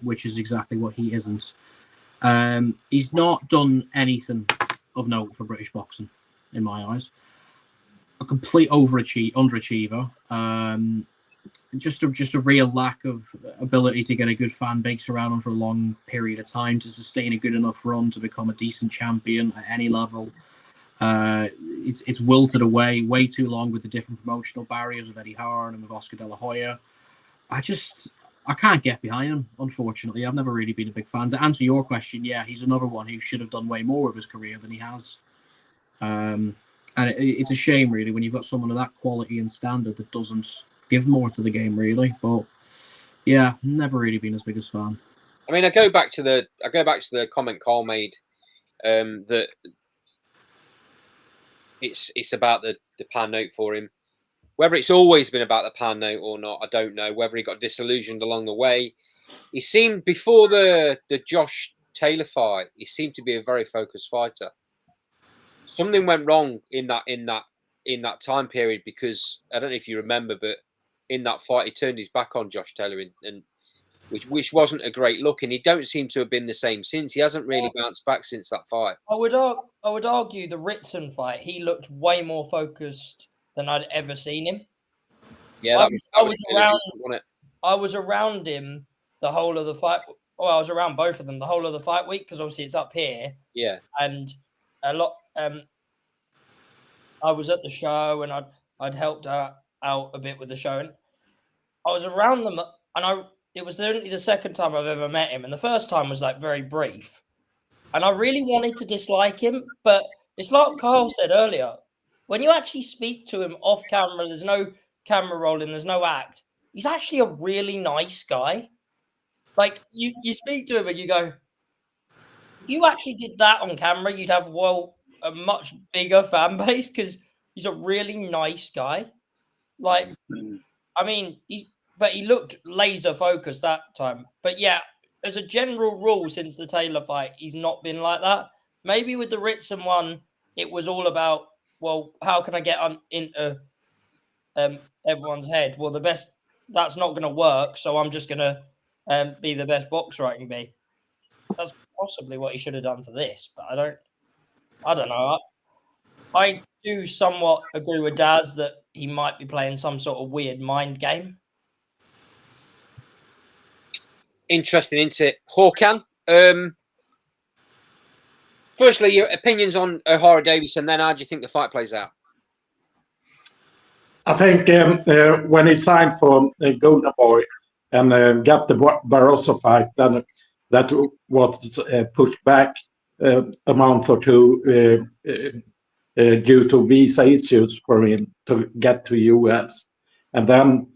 which is exactly what he isn't. He's not done anything of note for British boxing, in my eyes. A complete underachiever. Just a real lack of ability to get a good fan base around him for a long period of time, to sustain a good enough run to become a decent champion at any level. It's wilted away way too long with the different promotional barriers of Eddie Hearn and with Oscar De La Hoya. I can't get behind him, unfortunately. I've never really been a big fan. To answer your question, yeah, he's another one who should have done way more with his career than he has. And it's a shame, really, when you've got someone of that quality and standard that doesn't give more to the game, really. But yeah, never really been his biggest fan. I mean, I go back to the comment Carl made that it's about the pound note for him. Whether it's always been about the pound note or not, I don't know. Whether he got disillusioned along the way, he seemed before the Josh Taylor fight, he seemed to be a very focused fighter. Something went wrong in that time period, because I don't know if you remember, but in that fight he turned his back on Josh Taylor, and which wasn't a great look, and he don't seem to have been the same since. He hasn't really bounced back since that fight. I would argue the Ritson fight, he looked way more focused than I'd ever seen him. Yeah, I was around him the whole of the fight. Well, I was around both of them the whole of the fight week, because obviously it's up here. Yeah, and a lot. I was at the show, and I'd helped out a bit with the show, and I was around them, and it was only the second time I've ever met him, and the first time was like very brief, and I really wanted to dislike him, but it's like Kyle said earlier, when you actually speak to him off camera, there's no camera rolling, there's no act, he's actually a really nice guy. Like you speak to him and you go, if you actually did that on camera, you'd have a much bigger fan base, because he's a really nice guy. Like, I mean, but he looked laser focused that time. But yeah, as a general rule, since the Taylor fight, he's not been like that. Maybe with the Ritson one, it was all about, well, how can I get into everyone's head? Well, that's not going to work, so I'm just going to be the best boxer I can be. That's possibly what he should have done for this, but I don't know. I do somewhat agree with Daz that he might be playing some sort of weird mind game. Interesting, isn't it? Håkan, firstly, your opinions on Ohara Davies, and then how do you think the fight plays out? I think when he signed for Golden Boy and got the Barroso fight, then that was pushed back a month or two due to visa issues for him to get to US. And then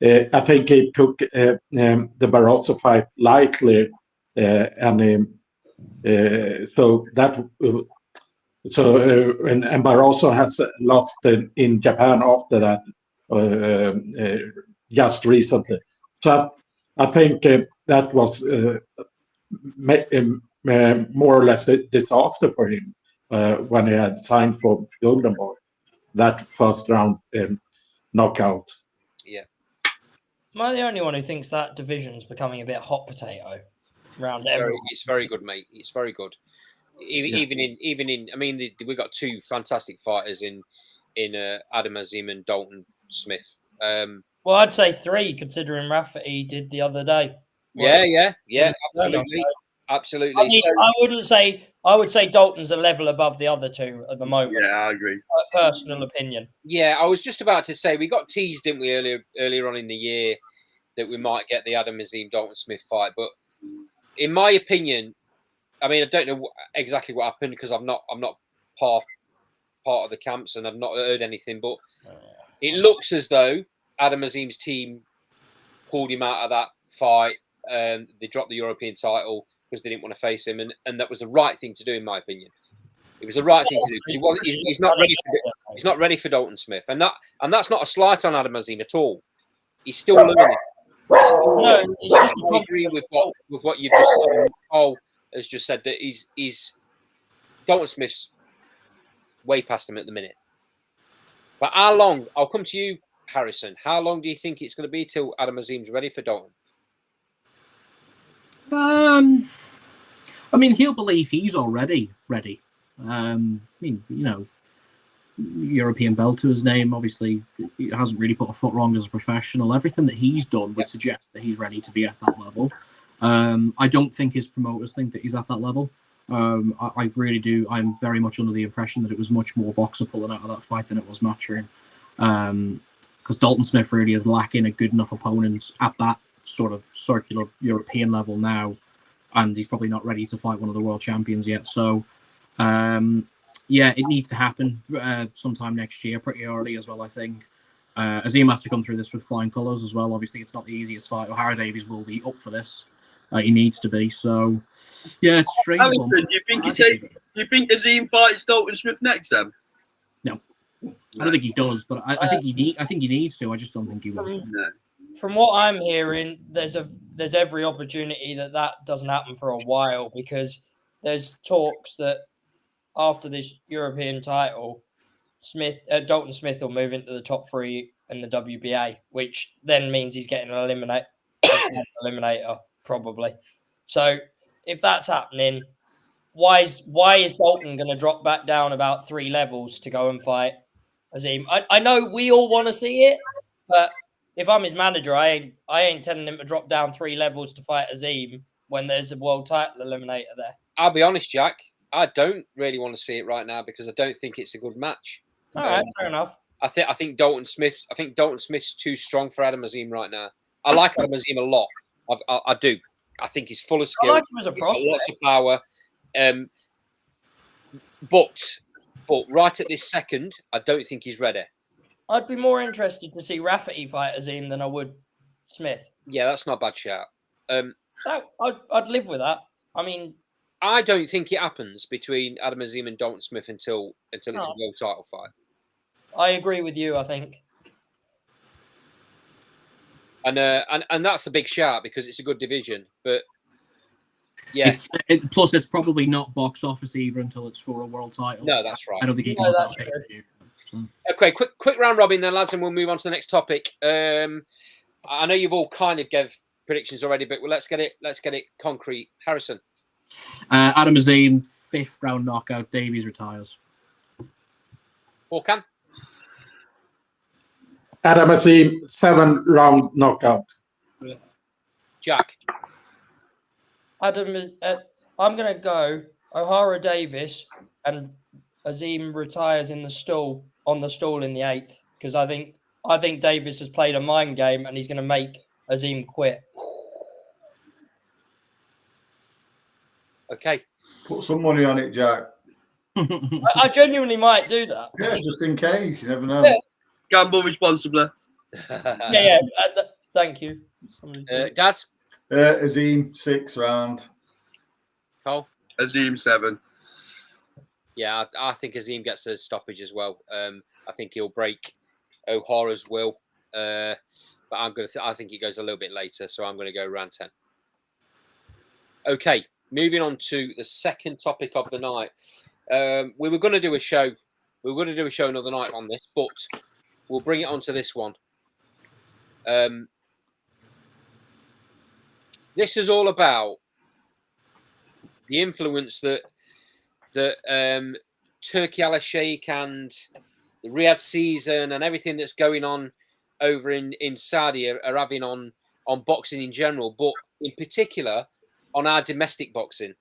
I think he took the Barroso fight lightly, and Barroso has lost in Japan after that just recently. So I think that was more or less a disaster for him when he had signed for Golden Boy, that first round knockout. Yeah. Am I the only one who thinks that division's becoming a bit hot potato around everyone? It's very good, mate. It's very good. Even in. I mean, we've got two fantastic fighters in Adam Azim and Dalton Smith. Well, I'd say three, considering Rafferty did the other day. Yeah, absolutely. I mean, I would say Dalton's a level above the other two at the moment. Yeah, I agree. Personal opinion. Yeah, I was just about to say, we got teased, didn't we, earlier on in the year, that we might get the Adam Azim Dalton Smith fight. But in my opinion, I mean, I don't know exactly what happened, because I'm not part of the camps and I've not heard anything. But it looks as though Adam Azim's team pulled him out of that fight. They dropped the European title because they didn't want to face him, and that was the right thing to do, in my opinion. It was the right thing to do. He's not ready. He's not ready for Dalton Smith, and that's not a slight on Adam Azim at all. He's still learning. I agree with what you've just said. Paul has just said that he's Dalton Smith's way past him at the minute. But how long? I'll come to you, Harrison. How long do you think it's going to be till Adam Azim's ready for Dalton? I mean, he'll believe he's already ready. I mean, you know, European belt to his name. Obviously, he hasn't really put a foot wrong as a professional. Everything that he's done would suggest that he's ready to be at that level. I don't think his promoters think that he's at that level. I really do. I'm very much under the impression that it was much more boxer pulling out of that fight than it was matching. Because Dalton Smith really is lacking a good enough opponent at that sort of circular European level now, and he's probably not ready to fight one of the world champions yet. So Yeah, it needs to happen sometime next year, pretty early as well, I think. Azim has to come through this with flying colours as well. Obviously, it's not the easiest fight. Ohara Davies will be up for this. He needs to be. So, yeah, it's strange. Alison, do you think Azim fights Dalton Smith next, then? No, I don't think he does, but I think he needs to. I just don't think he will. No. From what I'm hearing, there's every opportunity that doesn't happen for a while, because there's talks that after this European title, Dalton Smith will move into the top 3 in the WBA, which then means he's getting an eliminator probably. So if that's happening, why is Dalton going to drop back down about 3 levels to go and fight Azim? I know we all want to see it, but if I'm his manager, I ain't telling him to drop down 3 levels to fight Azim when there's a world title eliminator there. I'll be honest, Jack. I don't really want to see it right now because I don't think it's a good match. All right, fair enough. I think Dalton Smith's too strong for Adam Azim right now. I like Adam Azim a lot. I do. I think he's full of skill. I like him as a prospect. Lots of power. But right at this second, I don't think he's ready. I'd be more interested to see Rafferty fight Azim than I would Smith. Yeah, that's not a bad shout. I'd live with that. I mean, I don't think it happens between Adam Azim and Dalton Smith until it's a world title fight. I agree with you, I think. And that's a big shout because it's a good division. But yeah, plus it's probably not box office either until it's for a world title. No, that's right. I don't think you can. That's true. Okay, quick round robin then, lads, and we'll move on to the next topic. I know you've all kind of gave predictions already, but let's get it concrete. Harrison. Adam Azim, 5th round knockout. Davies retires. Håkan. Adam Azim, 7th round knockout. Jack. I'm going to go Ohara Davies and Azim retires on the stool in the 8th, because I think Davies has played a mind game and he's going to make Azim quit. Okay. Put some money on it, Jack. I genuinely might do that. Yeah, just in case. You never know. Yeah. Gamble responsibly. Yeah. Thank you. Daz? Azim, 6th round. Cole? Azim, 7. Yeah, I think Azim gets a stoppage as well. I think he'll break O'Hara's will. But I think he goes a little bit later, so I'm going to go round 10. Okay, moving on to the second topic of the night. We were going to do a show. We were going to do a show another night on this, but we'll bring it on to this one. This is all about the influence that Turki Al-Sheikh and the Riyadh season and everything that's going on over in Saudi are having on boxing in general, but in particular on our domestic boxing.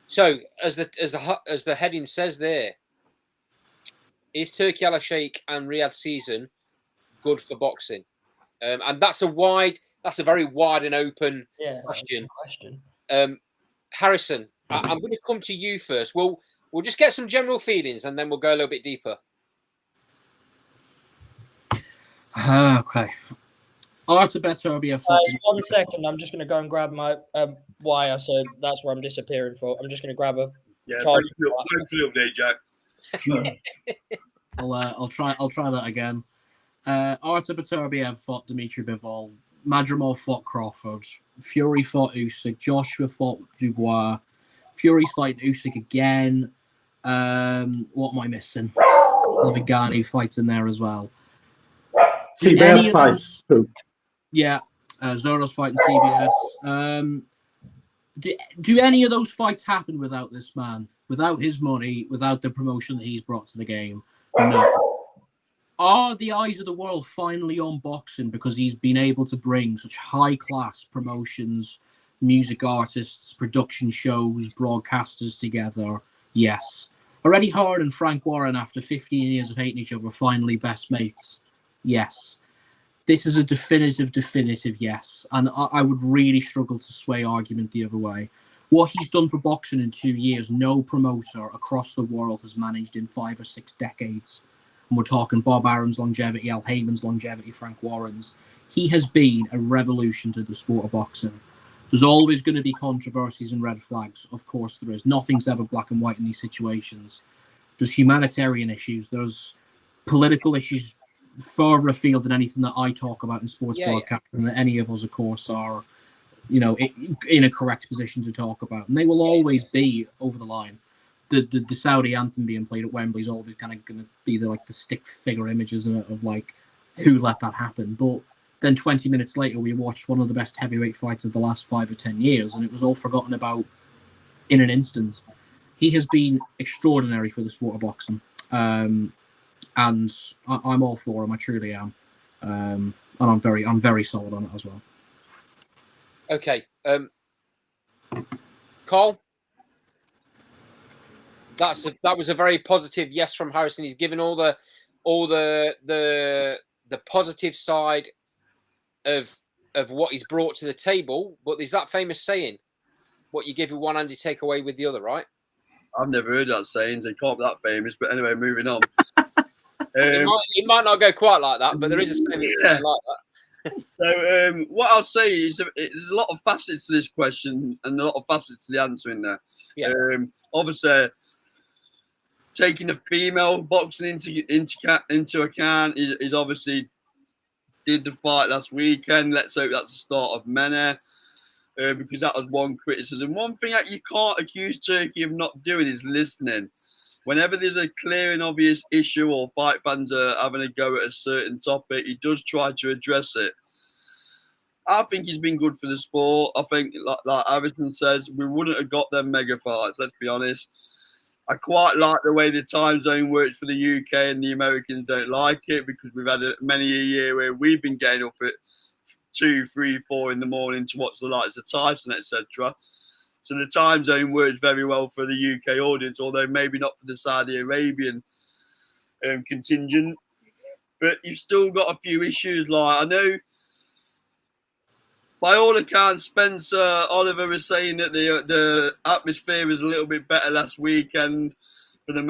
So as the heading says there, is Turki Al-Sheikh and Riyadh season good for boxing? And that's a very wide and open question. Harrison, I'm going to come to you first. We'll just get some general feelings and then we'll go a little bit deeper. Okay. Arthur Beterbiev. 1 second. I'm just going to go and grab my wire. So that's where I'm disappearing for. I'm just going to grab a. Yeah, thanks for the update, Jack. I'll try that again. Arthur Beterbiev fought Dmitry Bivol. Madrimov fought Crawford. Fury fought Usyk. Joshua fought Dubois. Fury's fighting Usyk again. What am I missing? Lavigani fights in there as well. CBS fights too. Yeah, Zoro's fighting CBS. Do any of those fights happen without this man? Without his money? Without the promotion that he's brought to the game? No. Are the eyes of the world finally on boxing because he's been able to bring such high-class promotions, music artists, production shows, broadcasters together? Yes. Are Eddie Hearn and Frank Warren, after 15 years of hating each other, finally best mates? Yes. This is a definitive yes. And I would really struggle to sway argument the other way. What he's done for boxing in 2 years, no promoter across the world has managed in 5 or 6 decades. And we're talking Bob Arum's longevity, Al Heyman's longevity, Frank Warren's. He has been a revolution to the sport of boxing. There's always going to be controversies and red flags. Of course there is. Nothing's ever black and white in these situations. There's humanitarian issues. There's political issues further afield than anything that I talk about in sports broadcasting, and that any of us, of course, are, you know, in a correct position to talk about. And they will always be over the line. The Saudi anthem being played at Wembley is always kind of going to be the stick figure images of like who let that happen. But then 20 minutes later, we watched one of the best heavyweight fights of the last 5 or 10 years, and it was all forgotten about in an instant. He has been extraordinary for the sport of boxing, and I'm all for him. I truly am, and I'm very solid on it as well. Okay, Carl. That was a very positive yes from Harrison. He's given all the positive side of what he's brought to the table. But there's that famous saying, "What you give with one hand, you take away with the other." Right? I've never heard that saying. They can't be that famous. But anyway, moving on. It might not go quite like that, but there is a saying like that. So what I'll say is there's a lot of facets to this question and a lot of facets to the answer in there. Yeah. Obviously, taking the female boxing into account is obviously did the fight last weekend. Let's hope that's the start of many, because that was one criticism. One thing that you can't accuse Turkey of not doing is listening. Whenever there's a clear and obvious issue or fight fans are having a go at a certain topic, he does try to address it. I think he's been good for the sport. I think, like Harrison says, we wouldn't have got them mega fights, let's be honest. I quite like the way the time zone works for the UK, and the Americans don't like it, because we've had many a year where we've been getting up at 2, 3, 4 in the morning to watch the likes of Tyson, etc. So the time zone works very well for the UK audience, although maybe not for the Saudi Arabian contingent. But you've still got a few issues. Like, I know, by all accounts, Spencer Oliver is saying that the atmosphere was a little bit better last weekend for the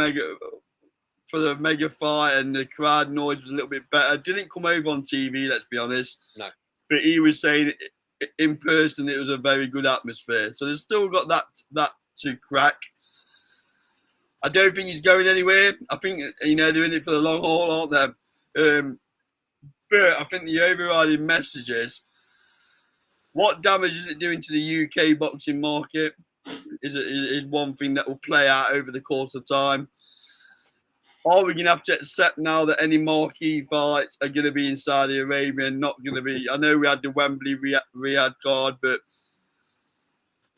mega fight, and the crowd noise was a little bit better. Didn't come over on TV, let's be honest. No. But he was saying in person it was a very good atmosphere. So they've still got that to crack. I don't think he's going anywhere. I think, you know, they're in it for the long haul, aren't they? But I think the overriding message is, what damage is it doing to the UK boxing market is one thing that will play out over the course of time. Are we going to have to accept now that any marquee fights are going to be in Saudi Arabia and not going to be? I know we had the Wembley Riyadh card, but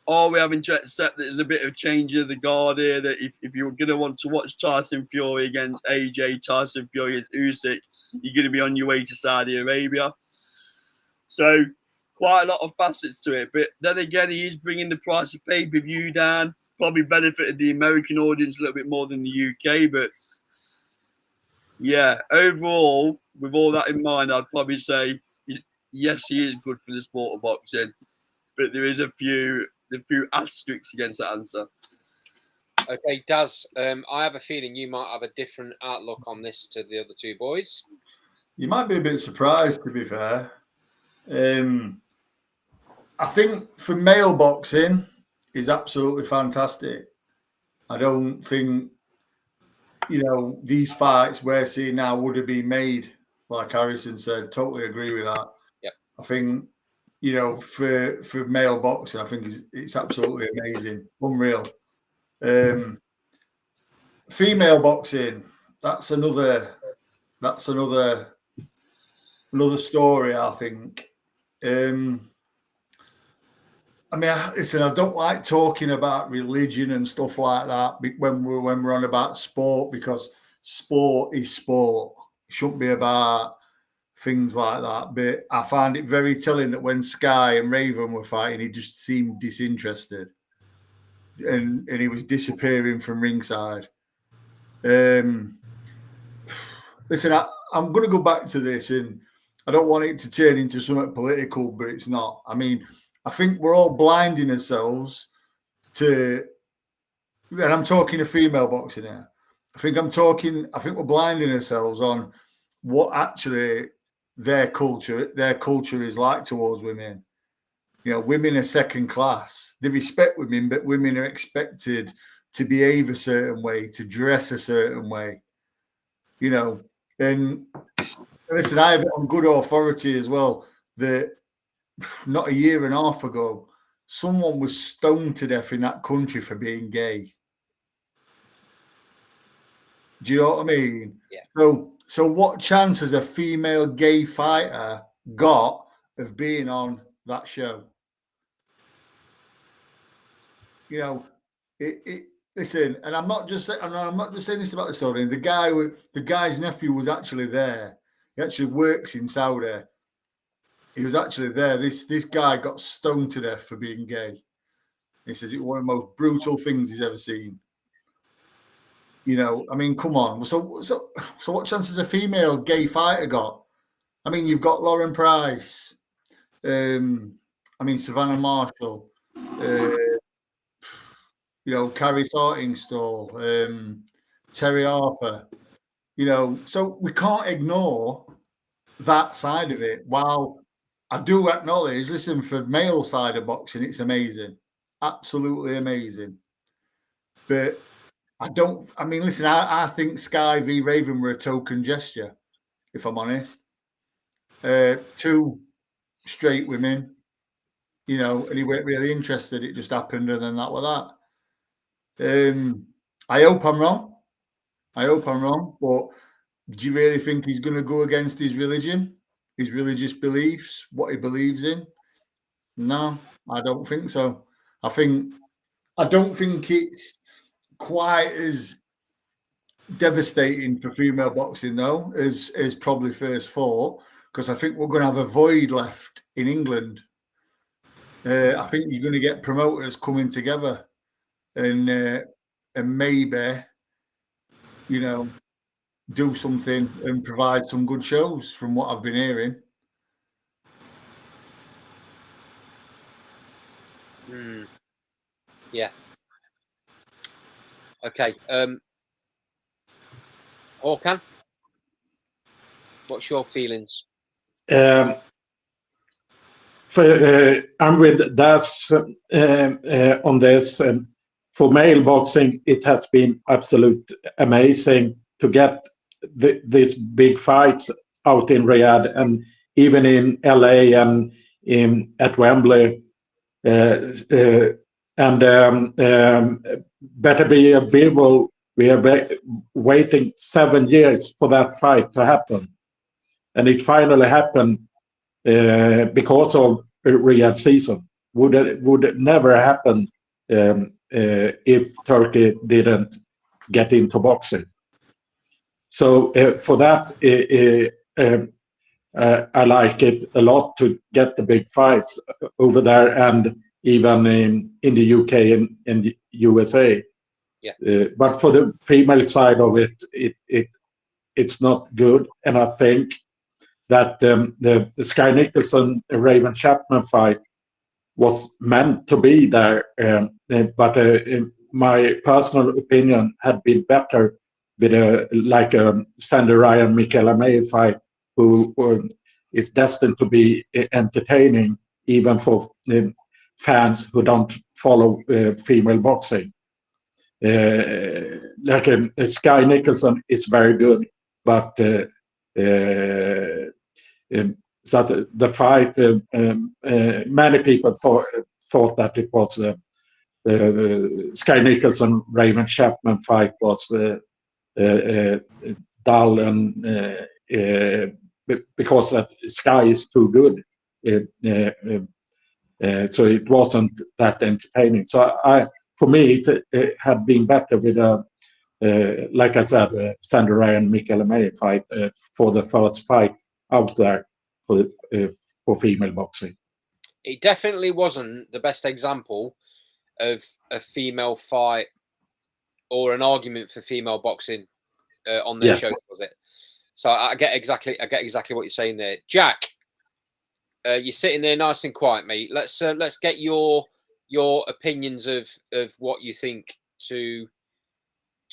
are we having to accept that there's a bit of change of the guard here? That if you're going to want to watch Tyson Fury against AJ, Tyson Fury against Usyk, you're going to be on your way to Saudi Arabia. So quite a lot of facets to it. But then again, he is bringing the price of pay-per-view down. Probably benefited the American audience a little bit more than the UK, but yeah, overall, with all that in mind, I'd probably say yes, he is good for the sport of boxing, but there is a few asterisks against that answer. Okay, Daz, I have a feeling you might have a different outlook on this to the other two boys. You might be a bit surprised, to be fair. I think for male boxing is absolutely fantastic. I don't think, you know, these fights we're seeing now would have been made, like Harrison said. Totally agree with that. Yep. I think, you know, for male boxing, I think it's absolutely amazing, unreal. Female boxing, that's another story, I think. I mean, listen, I don't like talking about religion and stuff like that when we're on about sport, because sport is sport. It shouldn't be about things like that. But I find it very telling that when Sky and Raven were fighting, he just seemed disinterested, and he was disappearing from ringside. Listen, I'm going to go back to this, and I don't want it to turn into something political, but it's not. I mean, I think we're all blinding ourselves to, and I'm talking a female boxing here. I think we're blinding ourselves on what actually their culture is like towards women. You know, women are second class. They respect women, but women are expected to behave a certain way, to dress a certain way. You know, and listen, I have it on good authority as well that not a year and a half ago, someone was stoned to death in that country for being gay. Do you know what I mean? Yeah. So what chance has a female gay fighter got of being on that show? You know, listen, and I'm not just saying this about the Saudi. The guy's nephew was actually there. He actually works in Saudi. He was actually there. This guy got stoned to death for being gay. He says it's one of the most brutal things he's ever seen. You know, I mean, come on. So what chance has a female gay fighter got? I mean, you've got Lauren Price. Savannah Marshall. Carrie Sortingstall, Terry Harper. You know, so we can't ignore that side of it. While I do acknowledge, listen, for male side of boxing, it's amazing. Absolutely amazing. But I think Sky v Raven were a token gesture, if I'm honest. 2 straight women, you know, and he weren't really interested. It just happened, and then that was that. I hope I'm wrong. But do you really think he's going to go against his religion, his religious beliefs, what he believes in? No, I don't think so. I don't think it's quite as devastating for female boxing though as probably first thought, because I think we're going to have a void left in England. I think you're going to get promoters coming together and maybe, you know, do something and provide some good shows from what I've been hearing. Yeah. Okay. Håkan, what's your feelings? I'm with Das on this. For male boxing, it has been absolute amazing to get these big fights out in Riyadh and even in LA and at Wembley. Better be a Bivol. We are waiting 7 years for that fight to happen, and it finally happened because of Riyadh season. Would never happen if Turkey didn't get into boxing. So for that, I like it a lot to get the big fights over there, and even in the UK and the USA. Yeah. But for the female side of it's not good, and I think that the Sky Nicholson Raven Chapman fight was meant to be there, but in my personal opinion had been better with a Sandy Ryan Michaela May fight, who is destined to be entertaining even for fans who don't follow female boxing. Sky Nicholson is very good, but so the fight, many people thought that it was Sky Nicholson Raven Chapman fight was dull and because Sky is too good, so it wasn't that entertaining. So for me, it had been better with like I said, Sandy Ryan Michaela May fight for the first fight out there for female boxing. It definitely wasn't the best example of a female fight or an argument for female boxing on their show, was it? So I get exactly what you're saying there, Jack. You're sitting there nice and quiet, mate. Let's get your your opinions of what you think to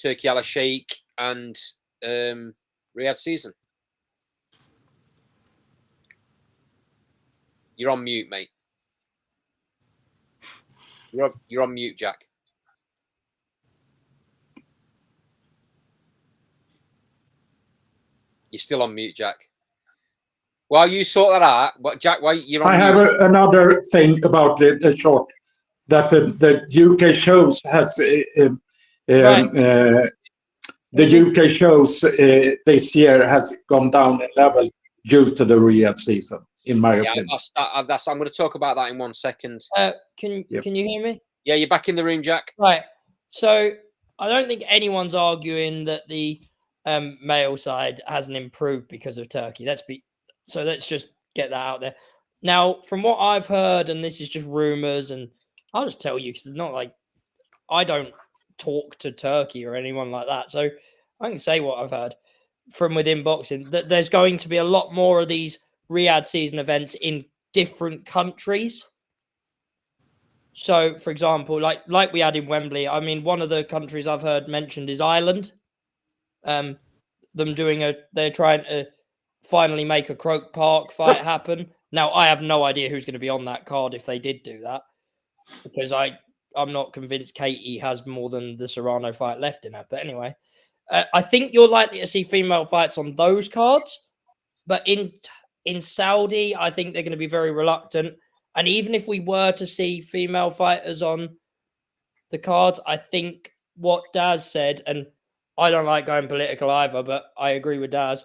Turkey Al Sheikh and Riyadh season. You're on mute, mate. You're on mute, Jack. You're still on mute, Jack. While you sort that out, Jack, why you're on I mute? have another thing about the short that the UK shows has the UK shows this year has gone down in level due to the Riyadh season, in my opinion. I'm going to talk about that in 1 second. Can you hear me? Yeah, you're back in the room, Jack. Right. So I don't think anyone's arguing that the male side hasn't improved because of Turkey. Let's just get that out there. Now, from what I've heard, and this is just rumors, and I'll just tell you because it's not like I don't talk to Turkey or anyone like that. So I can say what I've heard from within boxing, that there's going to be a lot more of these Riyadh season events in different countries. So, for example, like we had in Wembley, I mean, one of the countries I've heard mentioned is Ireland. They're trying to finally make a Croke Park fight happen. Now, I have no idea who's going to be on that card if they did do that, because I'm not convinced Katie has more than the Serrano fight left in her. But anyway, I think you're likely to see female fights on those cards. But in Saudi, I think they're going to be very reluctant. And even if we were to see female fighters on the cards, I think what Daz said, and I don't like going political either, but I agree with Daz.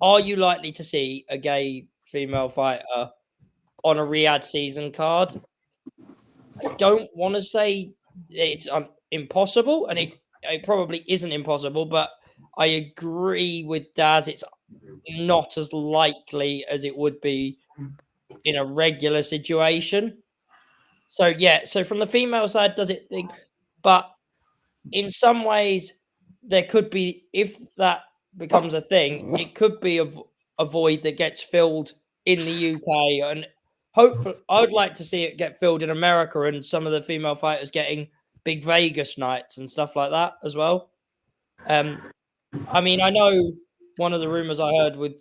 Are you likely to see a gay female fighter on a Riyadh season card? I don't want to say it's impossible, and it probably isn't impossible, but I agree with Daz. It's not as likely as it would be in a regular situation. So from the female side, does it think? But in some ways, there could be, if that becomes a thing, it could be a void that gets filled in the UK, and hopefully, I would like to see it get filled in America and some of the female fighters getting big Vegas nights and stuff like that as well. I mean, I know one of the rumors I heard with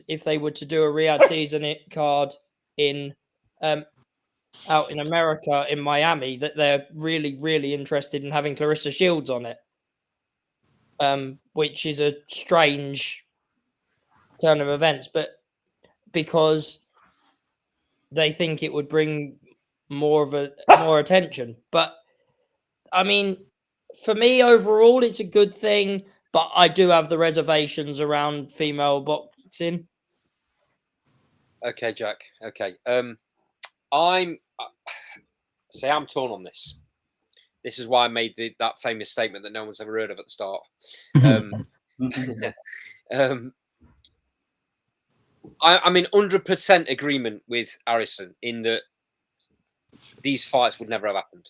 if they were to do a Riyadh season card in out in America, in Miami, that they're really, really interested in having Clarissa Shields on it, which is a strange turn of events, but because they think it would bring more attention. But I mean, for me overall, it's a good thing, but I do have the reservations around female boxing. Okay, Jack. Okay. I'm torn on this. This is why I made that famous statement that no one's ever heard of at the start. I'm in 100% agreement with Harrison in that these fights would never have happened.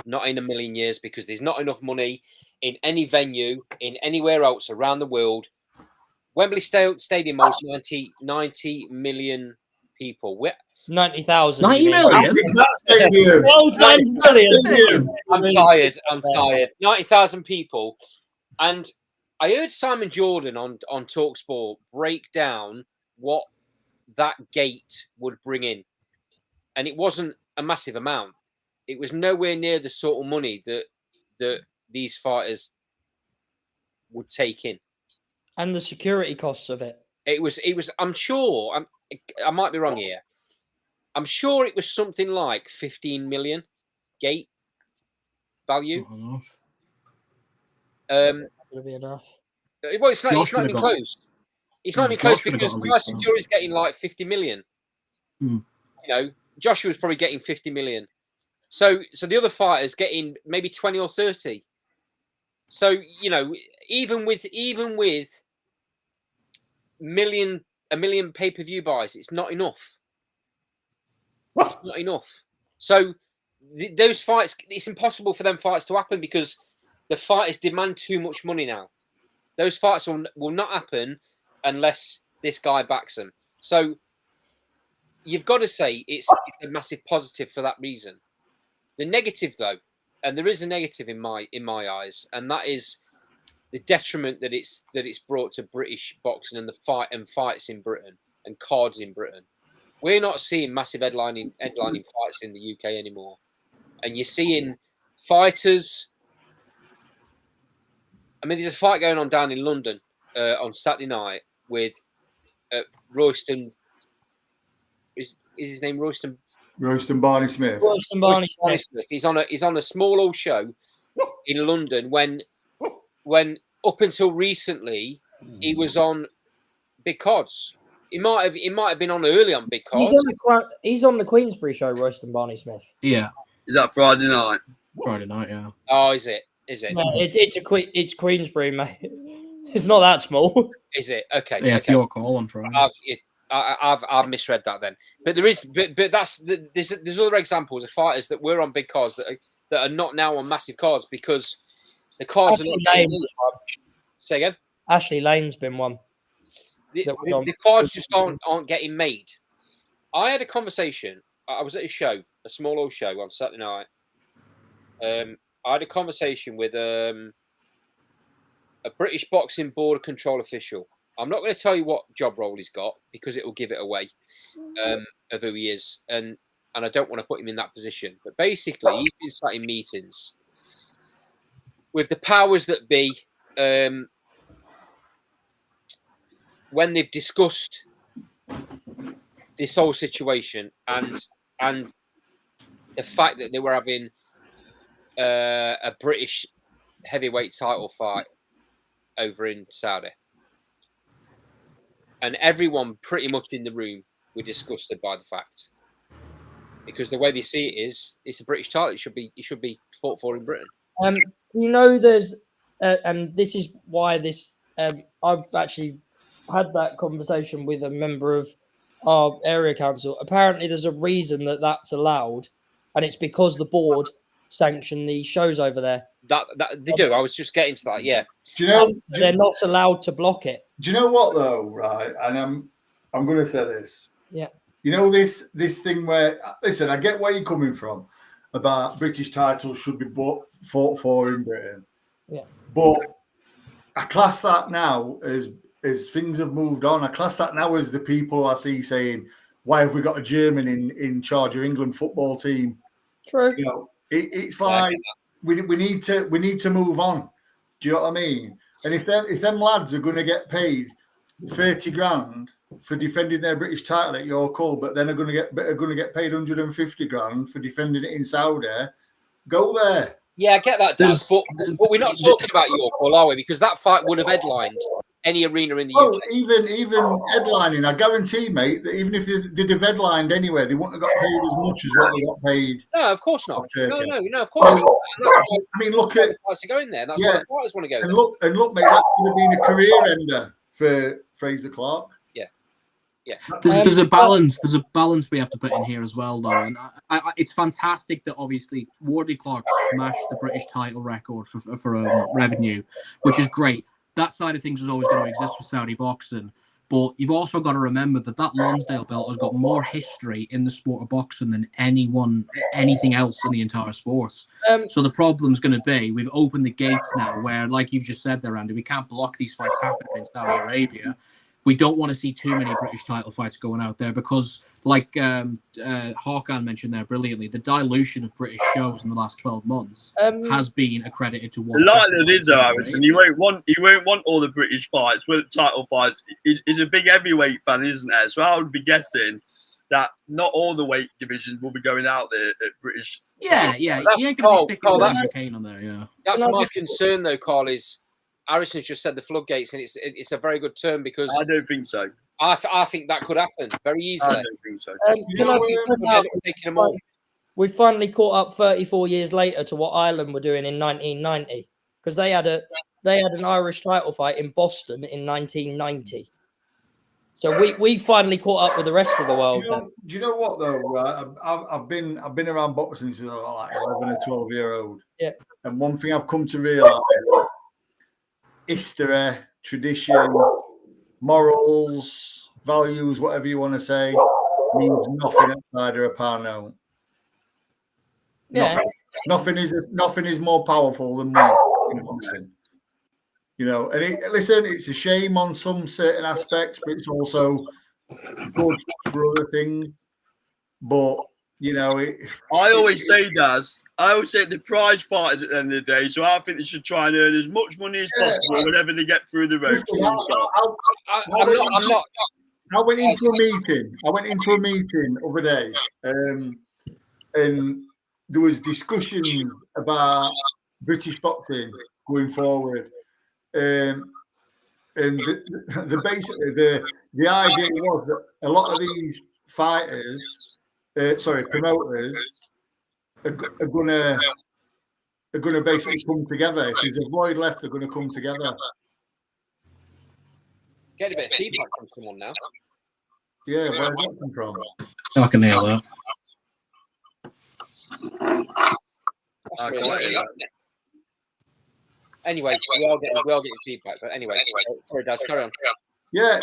Not in a million years, because there's not enough money in any venue, in anywhere else around the world. Wembley Stadium holds 90 million people. 90,000. 90 million? I'm tired. 90,000 people. And I heard Simon Jordan on TalkSport break down what that gate would bring in. And it wasn't a massive amount. It was nowhere near the sort of money that these fighters would take in. And the security costs of it. It was. I'm sure. I might be wrong here. I'm sure it was something like 15 million gate value. That's not going to be enough. Well, it's not even close. It's not even close because Tyson Fury's getting like 50 million. You know, Joshua's probably getting 50 million. So the other fighters getting maybe 20 or 30. So, you know, even with a million pay-per-view buys, it's not enough. It's not enough. So those fights, it's impossible for them fights to happen because the fighters demand too much money now. Those fights will not happen unless this guy backs them. So you've got to say it's a massive positive for that reason. The negative, though, and there is a negative in my eyes, and that is the detriment that it's brought to British boxing and the fights in Britain and cards in Britain. We're not seeing massive headlining fights in the UK anymore, and you're seeing fighters. I mean, there's a fight going on down in London on Saturday night with Royston. Is his name Royston? Royston Barney Smith. Royston Barney Smith. He's on a small old show in London when up until recently he was on Big Cards. He might have been on early on Big Cards. He's on the Queensbury show, Royston Barney Smith. Yeah. Is that Friday night? Friday night, yeah. Oh, is it? No, it's Queensbury, mate. It's not that small. Is it? Okay. Yeah, it's your call on Friday. I've misread that then. But there is, but there's other examples of fighters that were on big cards that are not now on massive cards because the cards Ashley are not. Lane. Say again. Ashley Lane's been one. The cards just aren't getting made. I had a conversation. I was at a show, a small old show on Saturday night. I had a conversation with a British Boxing Board control official. I'm not going to tell you what job role he's got because it will give it away of who he is, and I don't want to put him in that position. But basically, he's been sat in meetings with the powers that be when they've discussed this whole situation and the fact that they were having a British heavyweight title fight over in Saudi. And everyone pretty much in the room were disgusted by the fact. Because the way they see it is, it's a British title. It should be fought for in Britain. There's, and this is why this. I've actually had that conversation with a member of our area council. Apparently, there's a reason that that's allowed, and it's because the board sanction the shows over there. That they do. I was just getting to that. Yeah. Do you know they're not allowed to block it? Do you know what though? Right, and I'm going to say this. Yeah. You know this thing where listen, I get where you're coming from about British titles should be fought for in Britain. Yeah. But I class that now as things have moved on. I class that now as the people I see saying, "Why have we got a German in charge of England football team?" True. You know, it's like we need to move on. Do you know what I mean? And if them lads are going to get paid 30 grand for defending their British title at York Hall, but then are going to get paid 150 grand for defending it in Saudi, go there. Yeah, I get that, Daz, but we're not talking about York Hall, are we? Because that fight would have headlined any arena in the UK. Even headlining, I guarantee, mate, that even if they'd have headlined anywhere, they wouldn't have got paid as much as what they got paid. No, of course not. No, of course not. I mean, look at fighters are going there. That's why the fighters want to go there. And look, mate, that could have been a career ender for Fraser Clark. Yeah. There's a balance. There's a balance we have to put in here as well, though. And it's fantastic that obviously Wardley Clark smashed the British title record for revenue, which is great. That side of things is always going to exist for Saudi boxing. But you've also got to remember that Lonsdale belt has got more history in the sport of boxing than anything else in the entire sport. So the problem's going to be we've opened the gates now where, like you've just said there, Andy, we can't block these fights happening in Saudi Arabia. We don't want to see too many British title fights going out there because, like Hakan mentioned there brilliantly, the dilution of British shows in the last 12 months has been accredited to one. A lot of it is, Harrison. You won't want all the British fights, title fights. He's a big heavyweight fan, isn't it? So I would be guessing that not all the weight divisions will be going out there at British. Yeah. You ain't going to be sticking with Kane on there, yeah. That's my concern, though, Carl, is Harrison just said the floodgates, and it's a very good term because I don't think so. I think that could happen very easily. I don't think so. We finally caught up 34 years later to what Ireland were doing in 1990 because they had an Irish title fight in Boston in 1990. So we finally caught up with the rest of the world. Do you know what though? Right? I've been around boxing since I was like 11 or 12-year-old. Yeah. And one thing I've come to realise. History, tradition, morals, values, whatever you want to say, means nothing outside of a Parno. Yeah. Nothing is more powerful than money in boxing. You know, and listen, it's a shame on some certain aspects, but it's also good for other things. But you know, I always say the prize fighters at the end of the day. So I think they should try and earn as much money as possible whenever they get through the ropes. I'm not. I went into a meeting. I went into a meeting the other day, and there was discussion about British boxing going forward. And basically the idea was that a lot of these promoters are gonna basically come together. If there's a void left, they're gonna come together. Get a bit of feedback from someone now. Yeah, where's that come from? I can nail that. That's really nice. Anyway, we are getting feedback. But anyway, sorry, Daz, carry on. Yeah,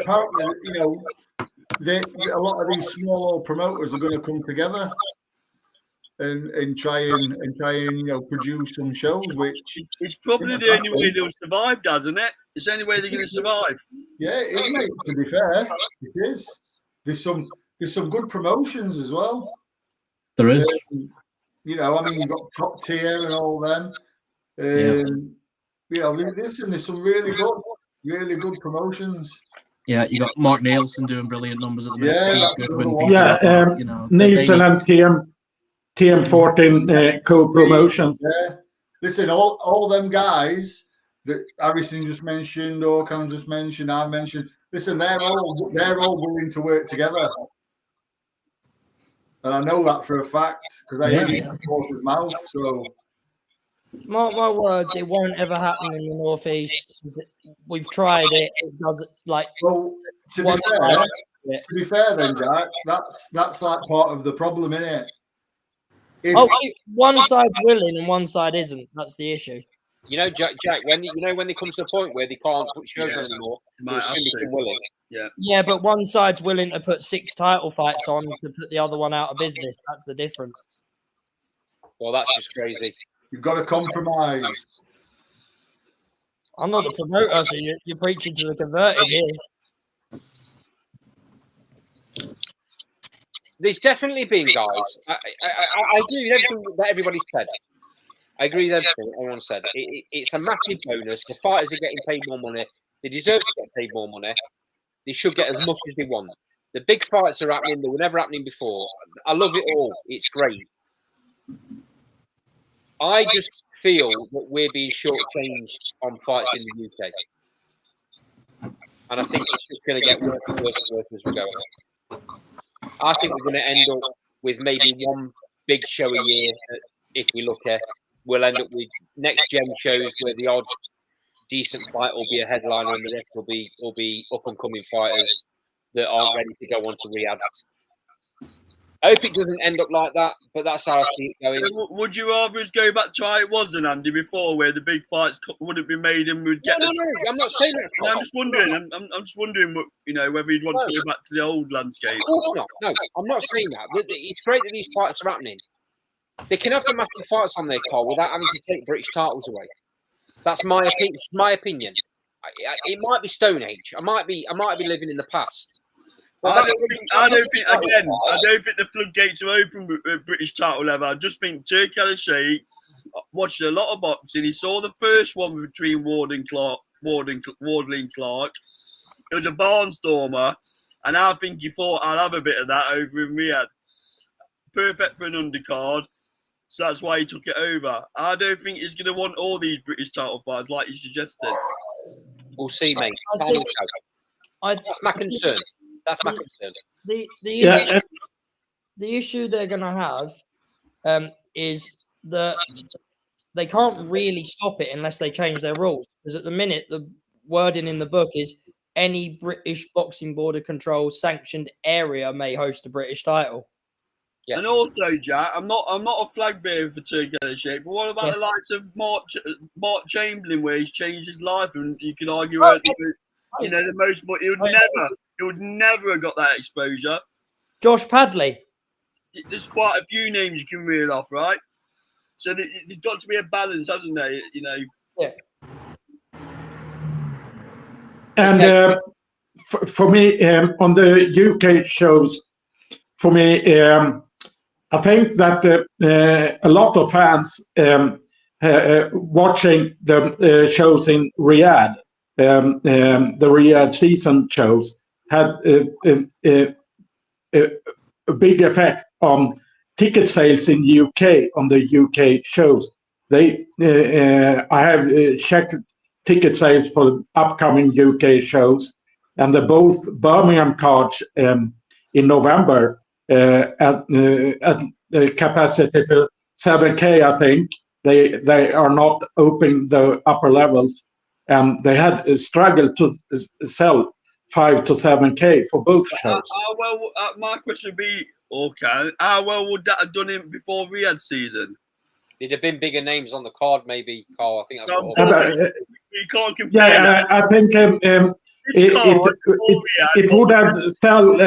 apparently, you know, a lot of these small promoters are going to come together and try and you know produce some shows. Which it's probably the only way they'll survive, doesn't it? It's the only way they're going to survive. Yeah, it is, mate. To be fair, it is. There's some good promotions as well. There is. You know, I mean, you've got Top Tier and all them. You know, listen, there's some really good promotions. Yeah, you got Mark Nielsen doing brilliant numbers at the minute. You know, Nielsen and TM14 co-promotions. Yeah, listen, all them guys that Harrison just mentioned, Orkan just mentioned, I mentioned. Listen, they're all willing to work together, and I know that for a fact because I hear it from the horse's mouth. So. Mark my words, it won't ever happen in the Northeast. We've tried it. It doesn't like. Well, to be fair, then Jack, that's like part of the problem, isn't it? One side's willing and one side isn't. That's the issue. You know, Jack. When there comes to a point where they can't put shows on anymore, somebody willing. Yeah, but one side's willing to put 6 title fights on to put the other one out of business. That's the difference. Well, that's just crazy. You've got to compromise. I'm not the promoter, so you're preaching to the converted here. There's definitely been, guys. I agree with everything that everybody said. I agree with everything everyone said. It's a massive bonus. The fighters are getting paid more money. They deserve to get paid more money. They should get as much as they want. The big fights are happening. They were never happening before. I love it all. It's great. I just feel that we're being shortchanged on fights in the UK. And I think it's just going to get worse and worse and worse as we go on. I think we're going to end up with maybe one big show a year. If we look at, we'll end up with next gen shows where the odd decent fight will be a headliner and the rest will be up and coming fighters that aren't ready to go on to Riyadh. I hope it doesn't end up like that, but that's how I see it going. So would you rather us go back to how it was then, Andy, before, where the big fights wouldn't be made and we'd get? No, I'm not saying that. No, I'm just wondering. I'm just wondering, you know, whether you'd want to go back to the old landscape. Of course not. No, I'm not saying that. It's great that these fights are happening. They can have the massive fights on their card without having to take British titles away. That's my opinion. It's my opinion. It might be Stone Age. I might be living in the past. I don't think the floodgates are open with British title level. I just think Turki Al-Sheikh watched a lot of boxing. He saw the first one between Wardley and Clark. It was a barnstormer, and I think he thought I'll have a bit of that over in Riyadh. Perfect for an undercard, so that's why he took it over. I don't think he's going to want all these British title fights like you suggested. We'll see, mate. That's my concern. That's my concern. The issue they're going to have is that they can't really stop it unless they change their rules. Because at the minute, the wording in the book is any British Boxing Board of Control sanctioned area may host a British title. Yeah. And also, Jack, I'm not a flag bearer for Turki Al-Sheikh, but what about the likes of Mark Chamberlain, where he's changed his life, and you could argue, you know, the most, but he would never have got that exposure. Josh Padley. there's quite a few names you can reel off, right? So there's got to be a balance, hasn't there? You know. Yeah. And for me, on the UK shows, for me, I think that a lot of fans watching the shows in Riyadh, the Riyadh season shows, had a big effect on ticket sales in UK on the UK shows. I have checked ticket sales for the upcoming UK shows, and the both Birmingham cards in November at the capacity to 7K, I think. They are not opening the upper levels, and they had struggled to sell 5 to 7K for both shows. How well? My question would be, okay, how well would that have done him before Riyadh season? There'd have been bigger names on the card, maybe, Carl. I think that's what. You can't compare. Yeah, I think it would have sold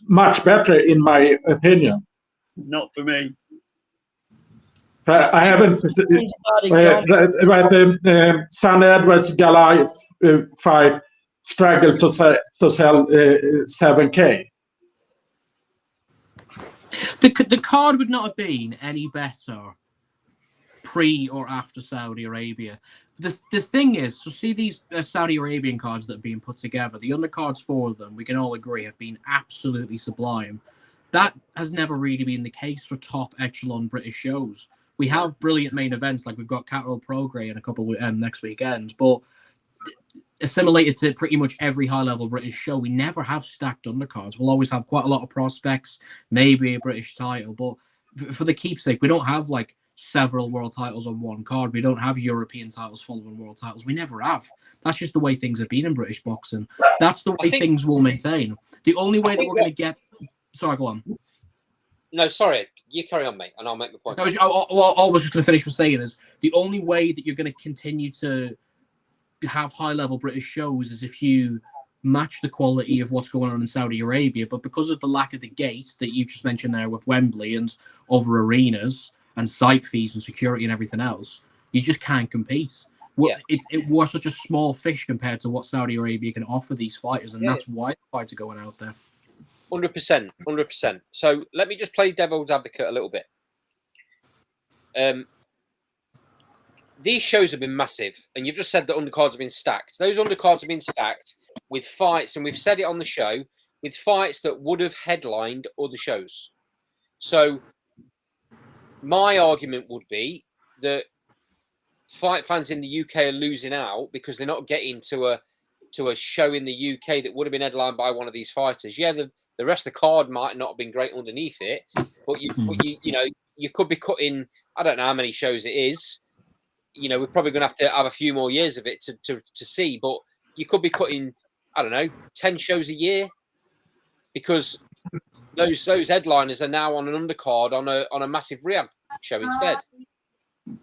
much better, in my opinion. Not for me. I haven't. The San Edwards Galai fight struggled to sell 7K. The card would not have been any better pre or after Saudi Arabia. The thing is, so see these Saudi Arabian cards that have been put together, the undercards for them, we can all agree, have been absolutely sublime. That has never really been the case for top echelon British shows. We have brilliant main events, like we've got Catterall Prograde in a couple of next weekend, but assimilated to pretty much every high-level British show, we never have stacked undercards. We'll always have quite a lot of prospects, maybe a British title, but for the keepsake, we don't have like several world titles on one card. We don't have European titles following world titles. We never have. That's just the way things have been in British boxing. That's the way things will maintain. The only way that we're going to get... Sorry, go on. No, sorry. You carry on, mate, and I'll make the point. All I was just going to finish with saying is the only way that you're going to continue to have high-level British shows is if you match the quality of what's going on in Saudi Arabia. But because of the lack of the gates that you just mentioned there with Wembley and other arenas and site fees and security and everything else, you just can't compete. Yeah. We're such a small fish compared to what Saudi Arabia can offer these fighters, and that's why the fights are going out there. 100%. So let me just play devil's advocate a little bit. These shows have been massive, and you've just said that undercards have been stacked. Those undercards have been stacked with fights, and we've said it on the show, with fights that would have headlined other shows. So my argument would be that fight fans in the UK are losing out because they're not getting to a show in the UK that would have been headlined by one of these fighters. Yeah, the rest of the card might not have been great underneath it, but you could be cutting, I don't know how many shows it is. You know, we're probably going to have a few more years of it to see, but you could be cutting, I don't know, 10 shows a year because those headliners are now on an undercard on a massive Riyadh show instead.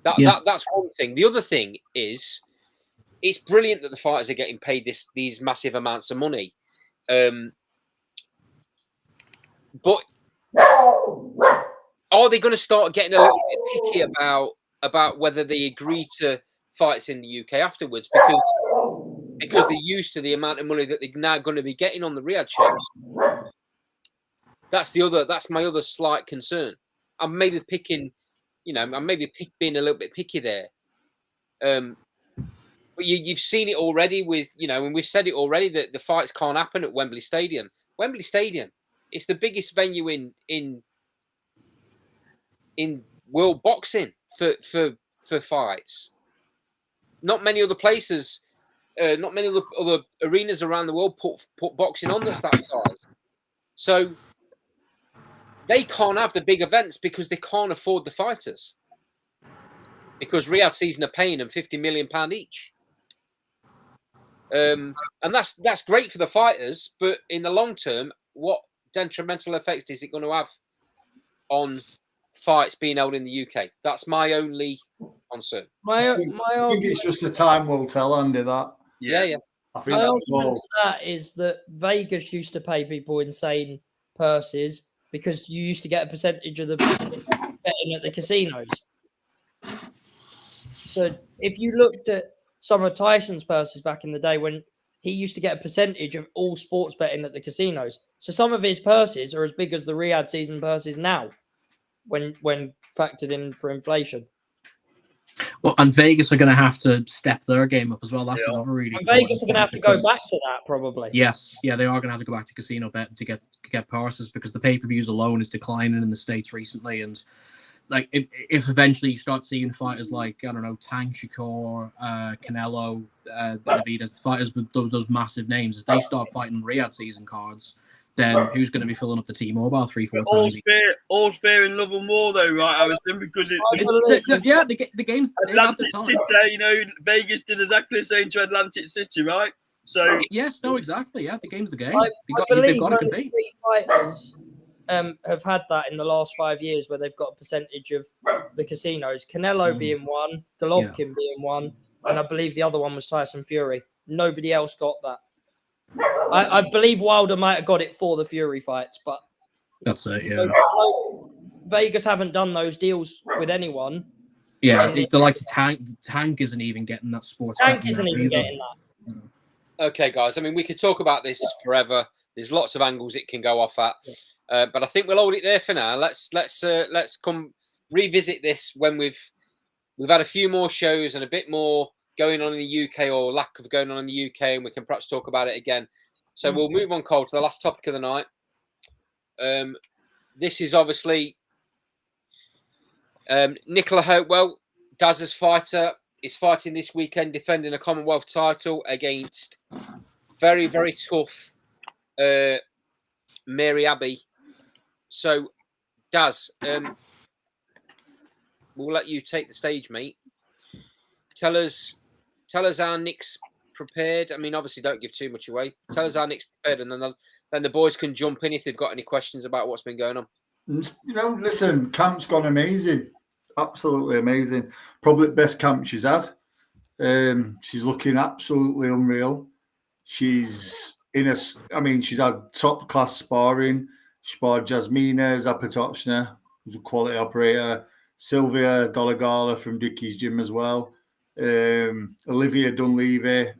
That's one thing. The other thing is, it's brilliant that the fighters are getting paid these massive amounts of money. But are they going to start getting a little bit picky about whether they agree to fights in the UK afterwards because they're used to the amount of money that they're now going to be getting on the Riyadh shows? That's my other slight concern. I'm maybe picking, being a little bit picky there. But you've seen it already with, and we've said it already that the fights can't happen at Wembley Stadium. Wembley Stadium, it's the biggest venue in world boxing for fights. Not many other places, not many other arenas around the world put boxing on that's that size. So they can't have the big events because they can't afford the fighters. Because Riyadh season are paying them £50 million each. And that's great for the fighters, but in the long term, what detrimental effect is it going to have on fights being held in the UK? That's my only concern. I think it's just the time will tell, Andy, that. Yeah. I think my argument to that is that Vegas used to pay people insane purses because you used to get a percentage of the betting at the casinos. So if you looked at some of Tyson's purses back in the day when he used to get a percentage of all sports betting at the casinos. So some of his purses are as big as the Riyadh season purses now when factored in for inflation. Well, and Vegas are going to have to step their game up as well. That's Yeah. another really. And Vegas are going to have to go because- back to that probably. Yes, yeah, they are going to have to go back to casino bet to get passes because the pay-per-views alone is declining in the States recently, and like if eventually you start seeing fighters like I don't know Tank Shakur, Canelo, Benavidez, fighters with those massive names, if they start fighting Riyadh season cards, then who's going to be filling up the T-Mobile 3-4 times? All's fair in love and war, though, right, Harrison? Because the games. Atlantic City, you know, Vegas did exactly the same to Atlantic City, right? So yes, no, exactly. Yeah, the game's the game. I They've believe got to only compete. 3 fighters have had that in the last 5 years where they've got a percentage of the casinos. Canelo being one, Golovkin being one, and I believe the other one was Tyson Fury. Nobody else got that. I believe Wilder might have got it for the Fury fights, but that's it. Yeah, Vegas haven't done those deals with anyone. Yeah, the likes of Tank isn't even getting that sports. Tank isn't even getting that. Okay, guys. I mean, we could talk about this forever. There's lots of angles it can go off at, but I think we'll hold it there for now. Let's come revisit this when we've had a few more shows and a bit more going on in the UK or lack of going on in the UK, and we can perhaps talk about it again. So we'll move on, Cole, to the last topic of the night. This is obviously Nicola Hopewell, Daz's fighter, is fighting this weekend, defending a Commonwealth title against very, very tough Mary Abbey. So, Daz, we'll let you take the stage, mate. Tell us how Nick's prepared. I mean, obviously, don't give too much away. Tell us how Nick's prepared, and then the boys can jump in if they've got any questions about what's been going on. You know, listen, camp's gone amazing. Absolutely amazing. Probably the best camp she's had. She's looking absolutely unreal. She's she's had top class sparring. She sparred Jasmina Zapatochna, who's a quality operator. Sylvia Dolagala from Dickie's gym as well. Olivia Dunleavy,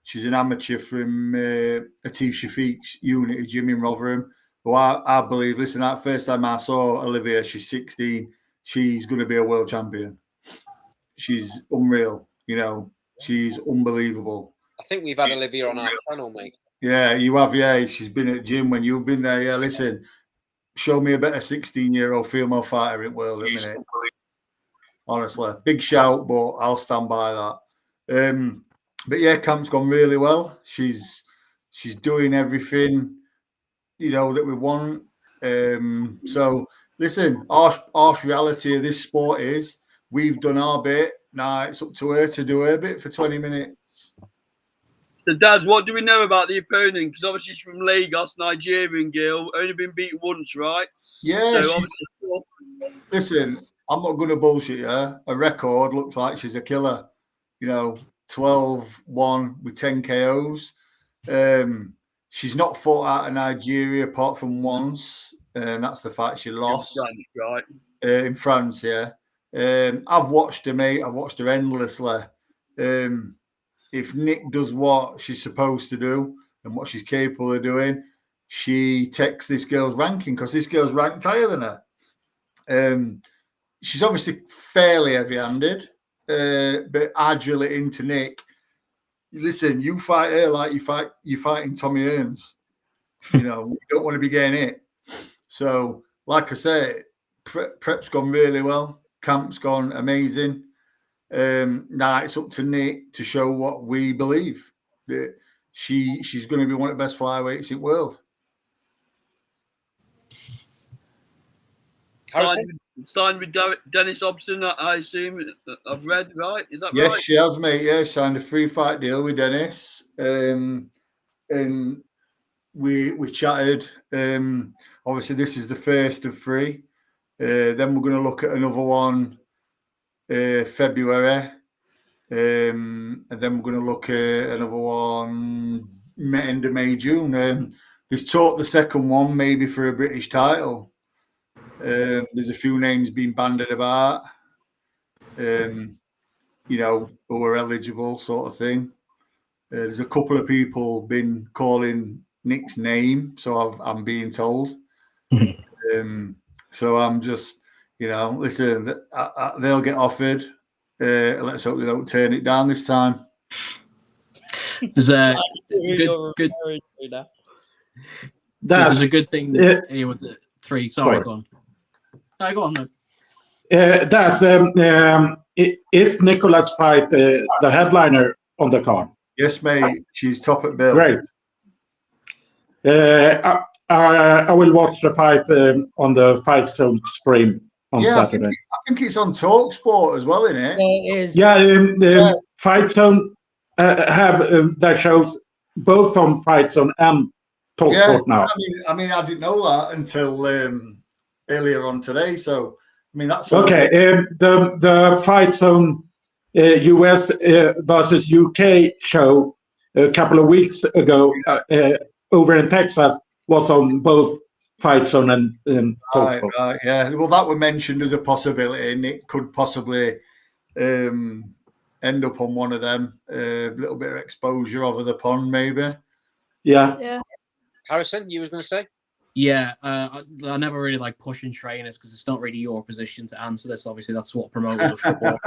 she's an amateur from Atif Shafiq's Unity gym in Rotherham. Who I believe, listen, that first time I saw Olivia, she's 16. She's going to be a world champion. She's unreal. You know, she's unbelievable. I think we've had Olivia on our channel, mate. Yeah, you have. Yeah, she's been at gym when you've been there. Yeah, listen, show me a better 16-year-old female fighter in the world at the minute. Honestly, big shout, but I'll stand by that. But yeah, camp's gone really well. She's doing everything, you know, that we want. So listen, harsh reality of this sport is we've done our bit. Now it's up to her to do her bit for 20 minutes. So, Daz, what do we know about the opponent? Because obviously she's from Lagos, Nigerian girl, only been beat once, right? Yeah. So listen, I'm not going to bullshit her. Her record looks like she's a killer. You know, 12-1 with 10 KOs. She's not fought out of Nigeria apart from once. That's the fight she lost. Right. In France, yeah. I've watched her, mate. I've watched her endlessly. If Nick does what she's supposed to do and what she's capable of doing, she takes this girl's ranking because this girl's ranked higher than her. She's obviously fairly heavy-handed, but I drill it into Nick. Listen, you fight her like you're fighting Tommy Hearns. You know, you don't want to be getting it. So, like I say, prep's gone really well. Camp's gone amazing. Now it's up to Nick to show what we believe, that she's going to be one of the best flyweights in the world. Signed with Dennis Hobson, I assume. I've read, right? Is that right? Yes, she has, mate. Yeah, she signed a 3-fight deal with Dennis. And we chatted. Obviously, this is the first of 3. Then we're going to look at another one February. And then we're going to look at another one end of May, June. he's talked the second one maybe for a British title. There's a few names being bandied about, who are eligible, sort of thing. There's a couple of people been calling Nick's name, so I'm being told. So I'm just, listen, they'll get offered. Let's hope they don't turn it down this time. There's a there's a good thing here with the 3. Sorry, go on. No, go on. No. Is Nicola's fight the headliner on the card? Yes, mate. She's top at bill. Great. I will watch the fight on the Fight Zone stream on Saturday. I think it's on TalkSport as well, isn't it? Yeah, it is. Yeah, Fight Zone have their shows both on Fight Zone and TalkSport now. I mean, I didn't know that until earlier on today. So, I mean, that's okay. The Fight Zone US versus UK show a couple of weeks ago over in Texas was on both Fight Zone and TalkSport. Right, yeah. Well, that was mentioned as a possibility, and it could possibly end up on one of them. A little bit of exposure over the pond, maybe. Yeah. Harrison, you were going to say? Yeah, I never really like pushing trainers because it's not really your position to answer this. Obviously, that's what promoters are for.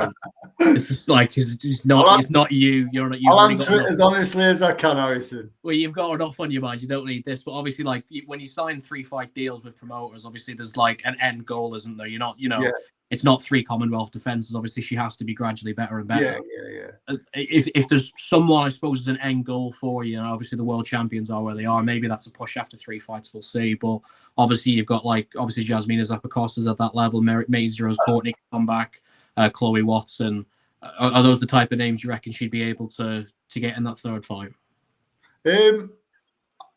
It's just like it's not you. You're not. I'll answer it as honestly as I can, Harrison. Well, you've got enough on your mind. You don't need this. But obviously, like when you sign 3 fight deals with promoters, obviously there's like an end goal, isn't there? You're not, It's not 3 Commonwealth defenses. Obviously, she has to be gradually better and better. Yeah. If there's someone, I suppose, as an end goal for you, obviously the world champions are where they are. Maybe that's a push after 3 fights. We'll see. But obviously, you've got Jasmina Zappacosta's at that level. Maisie Rose Courtney can come back. Chloe Watson. Are those the type of names you reckon she'd be able to get in that 3rd fight?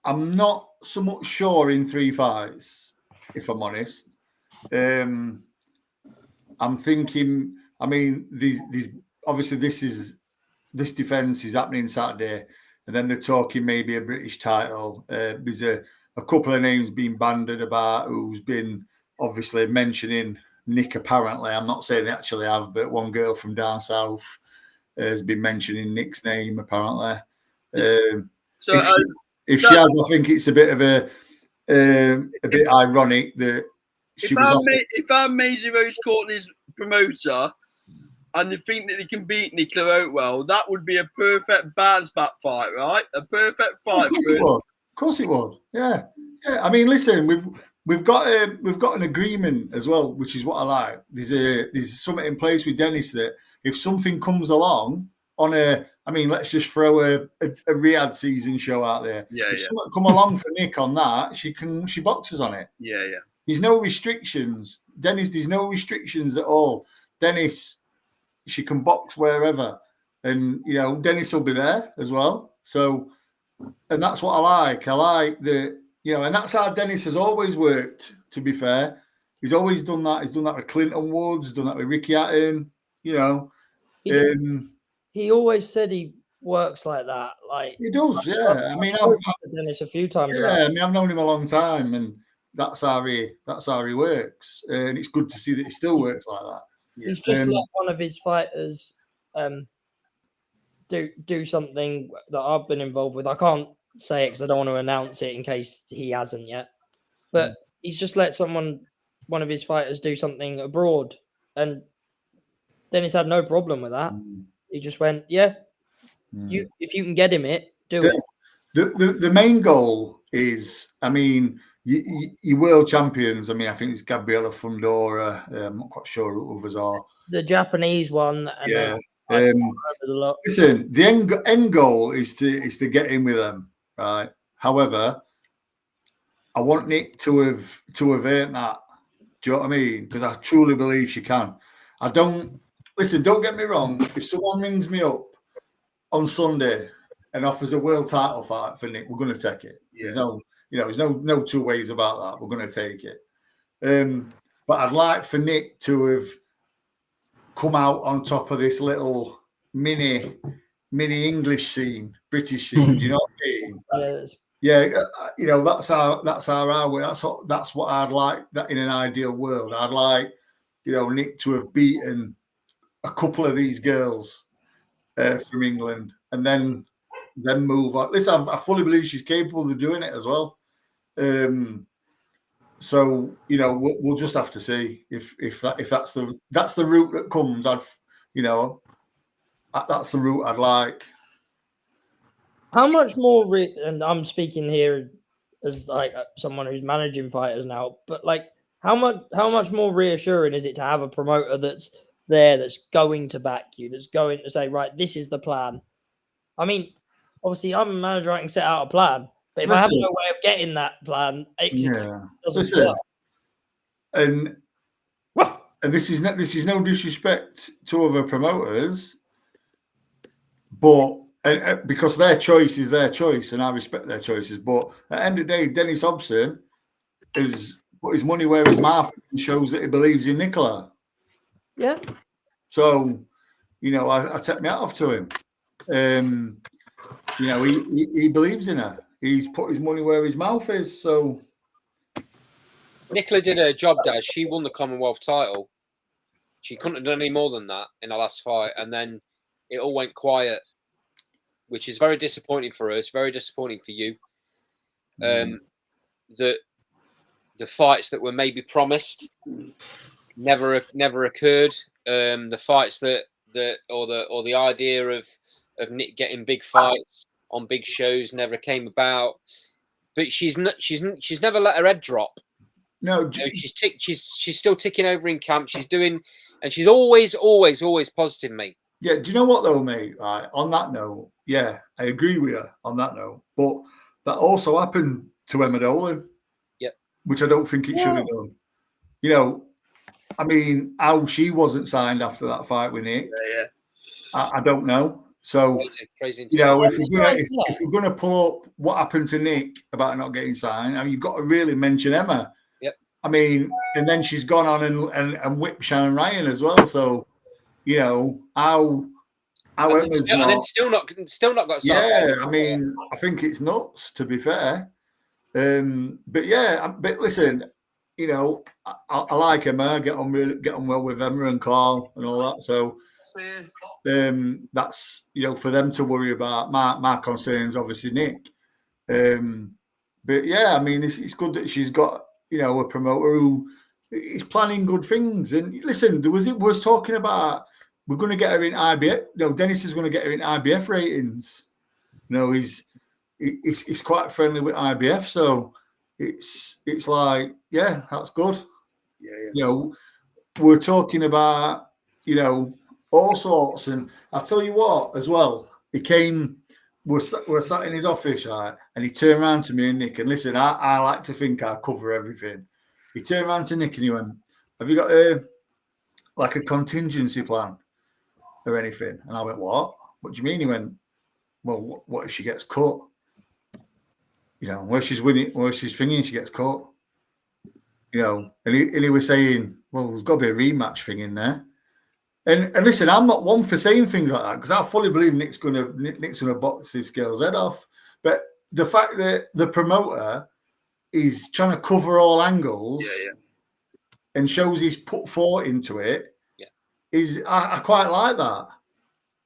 I'm not so much sure in 3 fights, if I'm honest. I'm thinking, I mean, these obviously this defence is happening Saturday, and then they're talking maybe a British title. There's a couple of names being bandied about who's been obviously mentioning Nick. Apparently, I'm not saying they actually have, but one girl from down south has been mentioning Nick's name. Apparently, if she has, I think it's a bit of a bit ironic that. If I'm Maisie Rose Courtney's promoter and they think that they can beat Nicola Hopewell, that would be a perfect bounce back fight, right? A perfect fight. Of course it would. Yeah. I mean, listen, we've got an agreement as well, which is what I like. There's something in place with Dennis that if something comes along on let's just throw a Riyadh season show out there. If something come along for Nick on that, she boxes on it. Yeah. There's no restrictions. Dennis, there's no restrictions at all. Dennis, she can box wherever. And, Dennis will be there as well. So, and that's what I like. I like that, and that's how Dennis has always worked, to be fair. He's always done that. He's done that with Clinton Woods, done that with Ricky Hatton, He always said he works like that. Like he does, yeah. I've Dennis a few times. Yeah, I've known him a long time, and that's how he works, and it's good to see that he still works like that. He's just let one of his fighters do something that I've been involved with. I can't say it because I don't want to announce it in case he hasn't yet. But he's just let one of his fighters do something abroad, and Dennis had no problem with that. He just went, if you can get him do it. The main goal is, you world champions. I think it's Gabriela Fundora. I'm not quite sure who others are. The Japanese one. And listen, the end goal is to get in with them, right? However, I want Nick to have earned that. Do you know what I mean? Because I truly believe she can. Don't get me wrong. If someone rings me up on Sunday and offers a world title fight for Nick, we're going to take it. Yeah. There's no two ways about that. We're going to take it. But I'd like for Nick to have come out on top of this little mini English scene, British scene. Do you know what I mean? Yeah, that's our way. That's what I'd like. That in an ideal world, I'd like, Nick to have beaten a couple of these girls from England, and then move on. Listen, I fully believe she's capable of doing it as well. So we'll just have to see if that's the route that comes. That's the route I'd like. How much more? And I'm speaking here as like someone who's managing fighters now, but like how much more reassuring is it to have a promoter that's there, that's going to back you, that's going to say, right, this is the plan? I mean, obviously, I'm a manager. I can set out a plan, but if I have no way of getting that plan, doesn't work. And this is no disrespect to other promoters, but because their choice is their choice, and I respect their choices. But at the end of the day, Dennis Hobson has put his money where his mouth and shows that he believes in Nicola. Yeah. So, I take my hat off to him. He believes in her. He's put his money where his mouth is. So, Nicola did her job, Dad. She won the Commonwealth title. She couldn't have done any more than that in her last fight, and then it all went quiet, which is very disappointing for us. Very disappointing for you. The fights that were maybe promised never occurred. The fights or the idea of Nick getting big fights on big shows never came about. But she's never let her head drop. No, she's still ticking over in camp. She's doing, and she's always positive, mate. Yeah, do you know what though, mate? Right, on that note, yeah, I agree with you on that note. But that also happened to Emma Dolan. Yep. Which I don't think it should have done. I mean, how she wasn't signed after that fight with Nick. Yeah. I don't know. So crazy if we're gonna pull up what happened to Nick about not getting signed, I mean, you've got to really mention Emma. Yep. I mean, and then she's gone on and whipped Shannon Ryan as well. So, how Emma's still not got signed. Yeah, I mean, I think it's nuts, to be fair. But listen, I like Emma. Get on well with Emma and Carl and all that. So that's for them to worry about. My concerns, obviously, Nick. But yeah, I mean, it's good that she's got a promoter who is planning good things. And listen, it was talking about we're going to get her in IBF. Dennis is going to get her in IBF ratings. He's quite friendly with IBF, so it's like, yeah, that's good. Yeah. We're talking about all sorts, and I tell you what, as well, he came. We're sat in his office, right, and he turned around to me and Nick, and listen, I like to think I cover everything. He turned around to Nick and he went, "Have you got a contingency plan or anything?" And I went, "What? What do you mean?" He went, "Well, what if she gets cut? Where she's winning, where she's thinking she gets caught, and he was saying, well, there's got to be a rematch thing in there. And listen, I'm not one for saying things like that because I fully believe Nick's gonna box this girl's head off. But the fact that the promoter is trying to cover all angles and shows he's put thought into it, is I quite like that.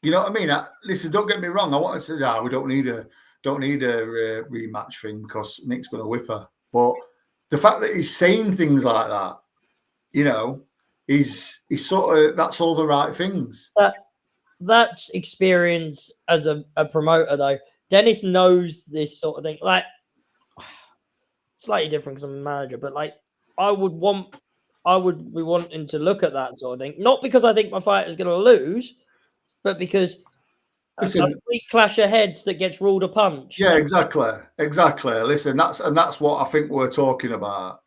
You know what I mean? Listen, don't get me wrong. I want to say, we don't need a rematch thing because Nick's going to whip her. But the fact that he's saying things like that, he's sort of, that's all the right things. That's experience as a promoter, though. Dennis knows this sort of thing. Like, slightly different because I'm a manager, but like, I would be wanting to look at that sort of thing. Not because I think my fighter's going to lose, but because a free clash of heads that gets ruled a punch. Yeah, exactly. Listen, that's what I think we're talking about.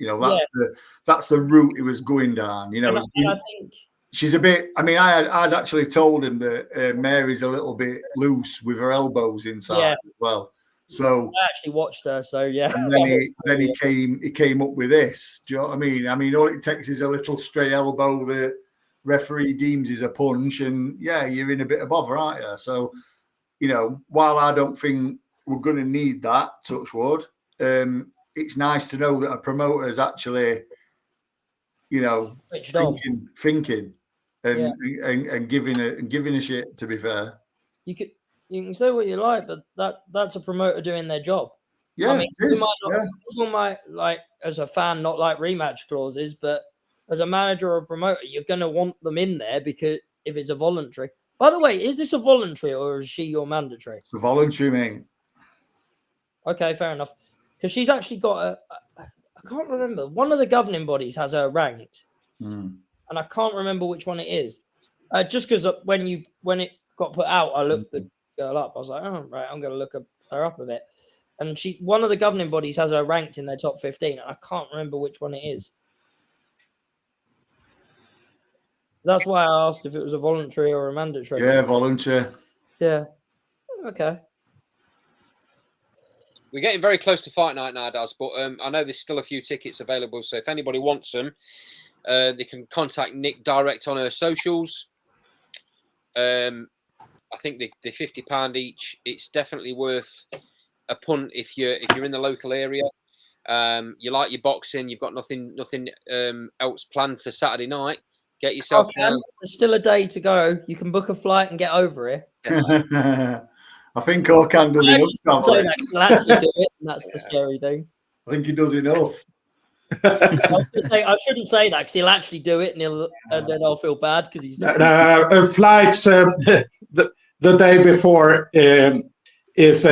That's the route he was going down. And I think she's a bit. I mean, I'd actually told him that Mary's a little bit loose with her elbows inside as well. So I actually watched her. So yeah. And then he came up with this. Do you know what I mean? I mean, all it takes is a little stray elbow that referee deems is a punch, and you're in a bit of bother, aren't you? So, while I don't think we're going to need that, touch wood. It's nice to know that a promoter is actually, thinking and giving a shit, to be fair. You can say what you like, but that's a promoter doing their job. Yeah, I mean, people might like, as a fan, not like rematch clauses, but as a manager or a promoter, you're going to want them in there because if it's a voluntary. By the way, is this a voluntary or is she your mandatory? It's a voluntary, mate. Okay, fair enough. Because she's actually got I can't remember. One of the governing bodies has her ranked, and I can't remember which one it is. Just because when it got put out, I looked the girl up. I was like, oh right, I'm going to look her up a bit. And one of the governing bodies has her ranked in their top 15. And I can't remember which one it is. That's why I asked if it was a voluntary or a mandatory. Yeah, voluntary. Yeah. Okay. We're getting very close to fight night now, Daz, but I know there's still a few tickets available. So if anybody wants them, they can contact Nick direct on her socials. I think they're £50 each. It's definitely worth a punt if you're in the local area. You like your boxing, you've got nothing else planned for Saturday night. Get yourself down. There's still a day to go. You can book a flight and get over here. I think Orkan does enough. So he'll actually do it, and that's the scary thing. I think he does enough. I was going to say I shouldn't say that because he'll actually do it, and then I'll feel bad because he's flights the day before is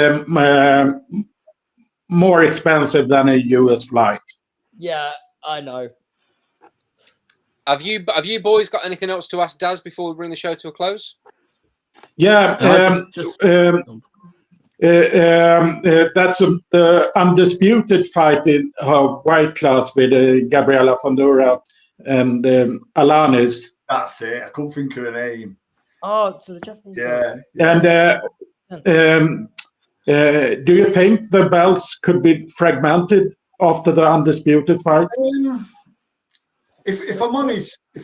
more expensive than a US flight. Yeah, I know. Have you boys got anything else to ask Daz before we bring the show to a close? Yeah, that's the undisputed fight in her white class with Gabriela Fondura and Alanis. That's it. I couldn't think of a name. Oh, so the Japanese. Yeah. And do you think the belts could be fragmented after the undisputed fight? If I'm honest, I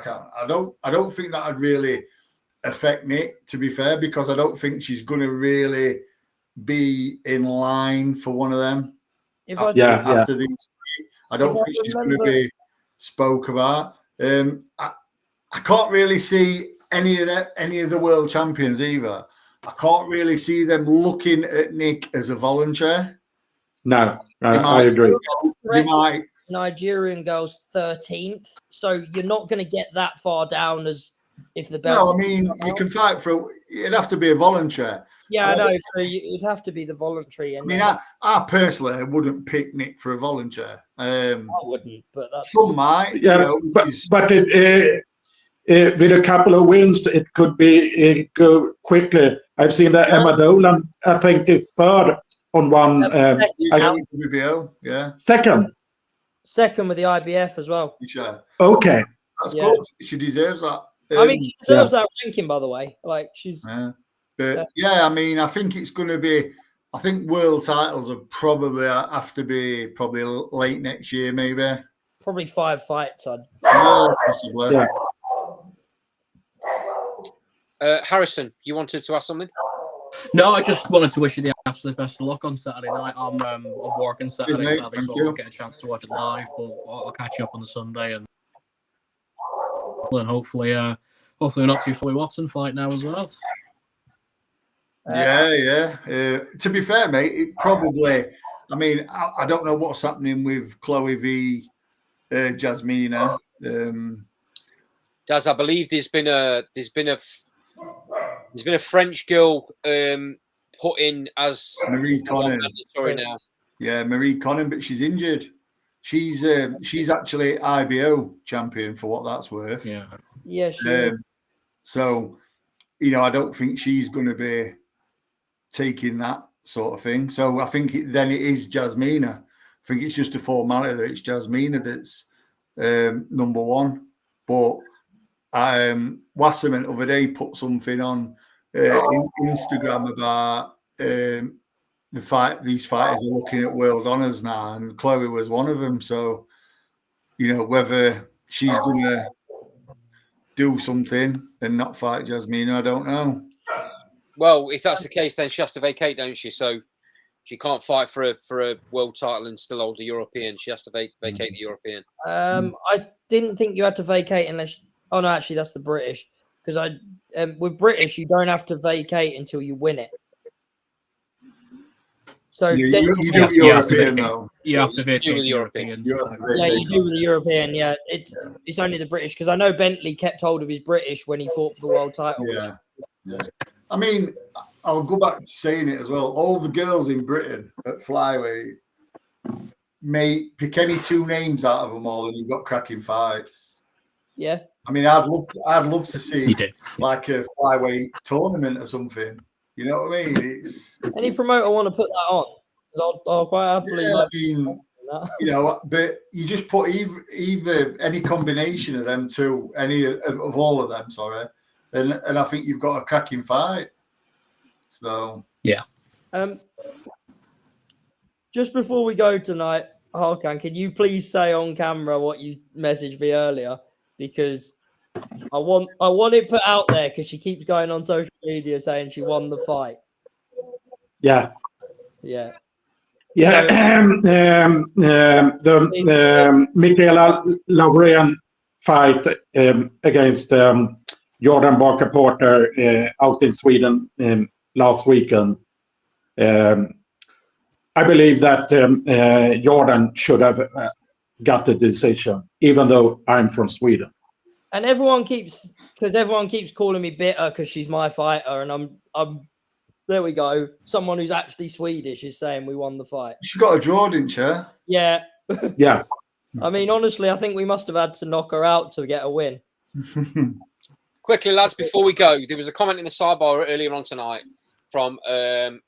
can't. I don't think that'd really affect Nick, to be fair, because I don't think she's going to really be in line for one of them. After these three, I don't think she's going to be spoke about. I can't really see any of the world champions either. I can't really see them looking at Nick as a volunteer. No, I agree. They might. Nigerian girl's 13th, so you're not going to get that far down as if the belt. No, I mean you can fight for. It'd have to be a volunteer. Yeah, I know. So it'd have to be the voluntary. And I personally wouldn't pick Nick for a volunteer. I wouldn't, but that's some might. Yeah, but with a couple of wins, it could be go quickly. I've seen that Emma Dolan, I think, is third on one. Second with the IBF as well. Sure. Okay. That's good. She deserves that. I mean, she deserves that ranking, by the way. Like she's. But I mean, I think it's going to be. I think world titles will probably have to be late next year, maybe. Probably 5 fights. Possibly. Yeah. Harrison, you wanted to ask something? No, I just wanted to wish you the absolute best of luck on Saturday night. I'm working Saturday, so I won't get a chance to watch it live, but I'll catch you up on the Sunday and hopefully a not too fully Watson fight now as well. To be fair, mate, it probably. I mean, I don't know what's happening with Chloe v. Jasmina. Daz, I believe there's been a French girl put in as Marie Connon. Sorry now. Yeah, Marie Connon, but she's injured. She's actually IBO champion for what that's worth. Yeah, she is. So, I don't think she's going to be taking that sort of thing. So I think it is Jasmina. I think it's just a formality that it's Jasmina that's number one. But Wasserman the other day put something on Instagram about these fighters are looking at world honours now, and Chloe was one of them. So, whether she's going to do something and not fight Jasmina, I don't know. Well, if that's the case, then she has to vacate, don't she? So she can't fight for a world title and still hold the European. She has to vacate the European. I didn't think you had to vacate unless. Oh no, actually, that's the British. Because with British, you don't have to vacate until you win it. So You do you European have to vacate. though. You have to vacate with the the European. You have to yeah, vacate. you do with the European. Yeah, it's only the British because I know Bentley kept hold of his British when he fought for the world title. Yeah. I mean, I'll go back to saying it as well. All the girls in Britain at flyweight, mate, pick any two names out of them all, and you've got cracking fights. Yeah. I mean, I'd love to see You do. like a flyweight tournament or something. You know what I mean? It's Any promoter want to put that on? Because I'll quite happily. I mean, you know, but you just put either any combination of them two, any of all of them, sorry, and I think you've got a cracking fight. So yeah. Just before we go tonight, Hakan, can you please say on camera what you messaged me earlier? Because I want it put out there because she keeps going on social media saying she won the fight. Yeah. Yeah. The Michaela Laurén fight against Jordan Barker Porter out in Sweden last weekend. I believe that Jordan should have got the decision, even though I'm from Sweden. And everyone keeps calling me bitter because she's my fighter, and I'm there we go. Someone who's actually Swedish is saying we won the fight. she got a draw, didn't she? Yeah. Yeah. I mean, honestly, I think we must have had to knock her out to get a win. Quickly, lads, before we go, there was a comment in the sidebar earlier on tonight from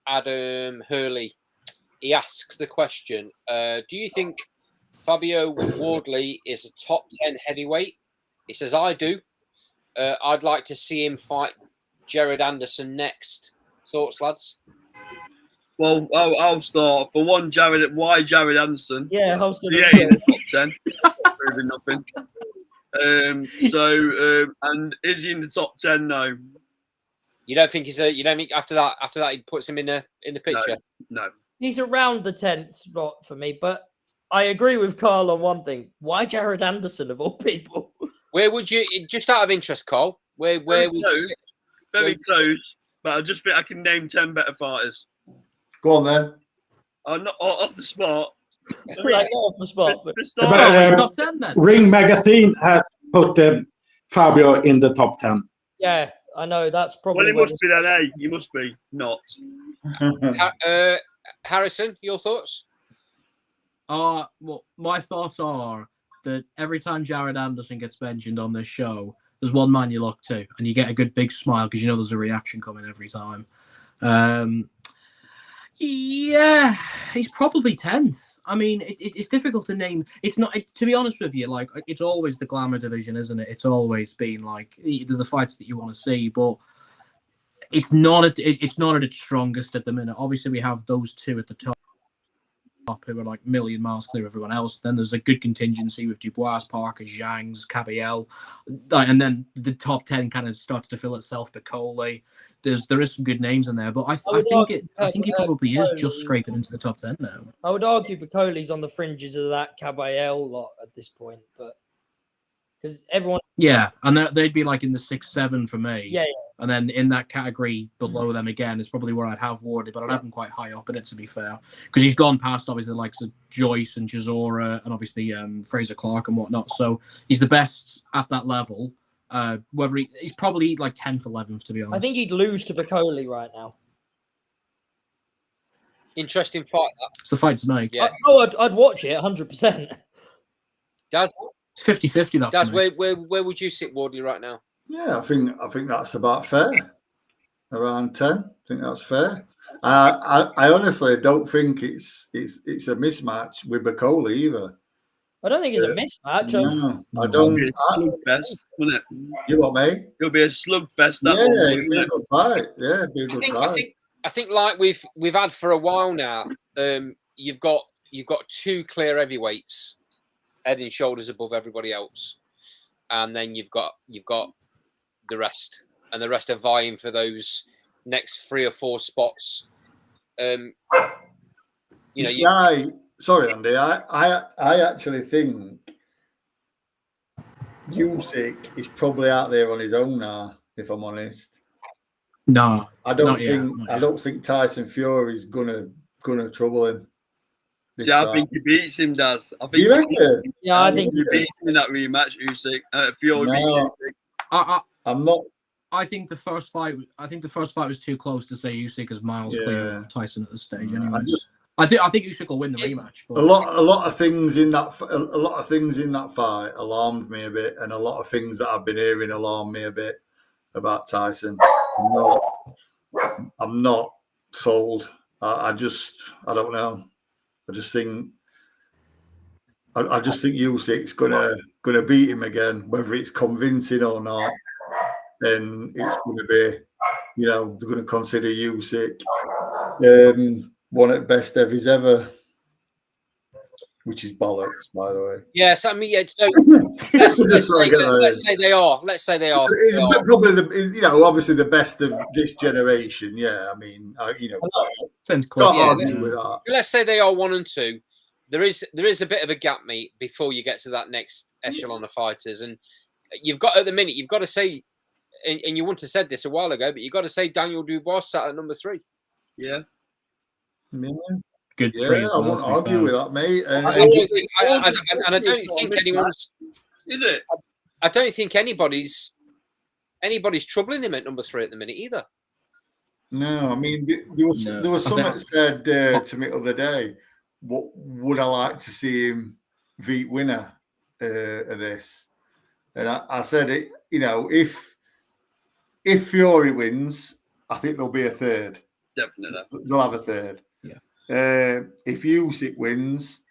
Adam Hurley. He asks the question, do you think Fabio Wardley is a top 10 heavyweight? He says, I do. I'd like to see him fight Jared Anderson next. Thoughts, lads? Well, I'll start. For one, why Jared Anderson? Yeah, I was going Yeah, in the top 10. Proving nothing. And is he in the top 10 now? You don't think you don't think after that he puts him in the picture? No. He's around the 10th spot for me, but I agree with Carl on one thing. Why Jared Anderson of all people? Where would you, just out of interest, Carl? Where would you sit? Very close, but I just think I can name 10 better fighters. Go on then. Not off the spot. Like, not off the spot. For But, start, Top 10 then. Ring Magazine has put Fabio in the top 10. Yeah, I know. That's probably. well, he must be then, eh? You must be not. Harrison, your thoughts? Well, my thoughts are that every time Jared Anderson gets mentioned on this show, there's one man you look to, and you get a good big smile because you know there's a reaction coming every time. Yeah, he's probably 10th. I mean, it's difficult to name. It's not, to be honest with you, like, it's always the glamour division, isn't it? It's always been like either the fights that you want to see, but it's not at its strongest at the minute. Obviously, we have those two at the top who are like a million miles clear of everyone else. Then there's a good contingency with Dubois, Parker, Zhang's, Cabiel, and then the top 10 kind of starts to fill itself. Piccoli, there is some good names in there, but I think he probably is just scraping into the top 10 now. I would argue Piccoli's on the fringes of that Caballel lot at this point, but because everyone. Yeah, and they'd be like in the 6-7 for me. Yeah. And then in that category below them again is probably where I'd have Wardley, but I'd have him quite high up in it, to be fair. Because he's gone past, obviously, the likes of Joyce and Chisora and obviously Fraser Clark and whatnot. So he's the best at that level. Whether he's probably like 10th, 11th, to be honest. I think he'd lose to Piccoli right now. Interesting fight. It's the fight tonight. Yeah. I'd watch it 100%. Dad? It's 50-50, that. Daz, where would you sit Wardley right now? Yeah, I think that's about fair. Around 10. I think that's fair. I honestly don't think it's a mismatch with Piccoli either. I don't think it's a mismatch. No, I don't. Slugfest, wouldn't it? You what, mate? It'll be a slugfest. It'll be a good fight. Yeah, it'll be a good fight. I think like we've had for a while now. You've got two clear heavyweights, head and shoulders above everybody else, and then you've got the rest, and the rest are vying for those next 3 or 4 spots. Sorry, Andy. I actually think Usyk is probably out there on his own now. If I'm honest, No, I don't think Tyson Fury is gonna trouble him. I think he beats him, Daz. I think Do you reckon? Yeah, I think he beats him in that rematch. Usyk, Fury beats Usyk. I'm not. I think the first fight was too close to say Usyk is miles clear of Tyson at this stage. Anyways, I think Usyk will win the rematch. But... A lot of things in that fight alarmed me a bit, and a lot of things that I've been hearing alarm me a bit about Tyson. I'm not sold. I don't know. I just think Usyk's gonna beat him again, whether it's convincing or not. Then it's going to be, they're going to consider Usyk one at best Evie's ever, which is bollocks, by the way. Yes, I mean, so let's say they are. Let's say they are. It's probably obviously the best of this generation. Yeah, I mean, sounds clear. Can't argue with that. Let's say they are 1 and 2. There is a bit of a gap, mate, before you get to that next echelon of fighters, and you've got to say. And you wouldn't have said this a while ago, but you've got to say Daniel Dubois sat at number 3. Yeah. Good. Yeah, I won't argue with that, mate. And I don't think anyone's. Is it? I don't think anybody's troubling him at number 3 at the minute either. No, I mean there was someone that said to me the other day, "What would I like to see him beat winner of this?" And I said it. If Fury wins, I think there'll be a third. Definitely. They'll have a third. Yeah. If Usyk wins,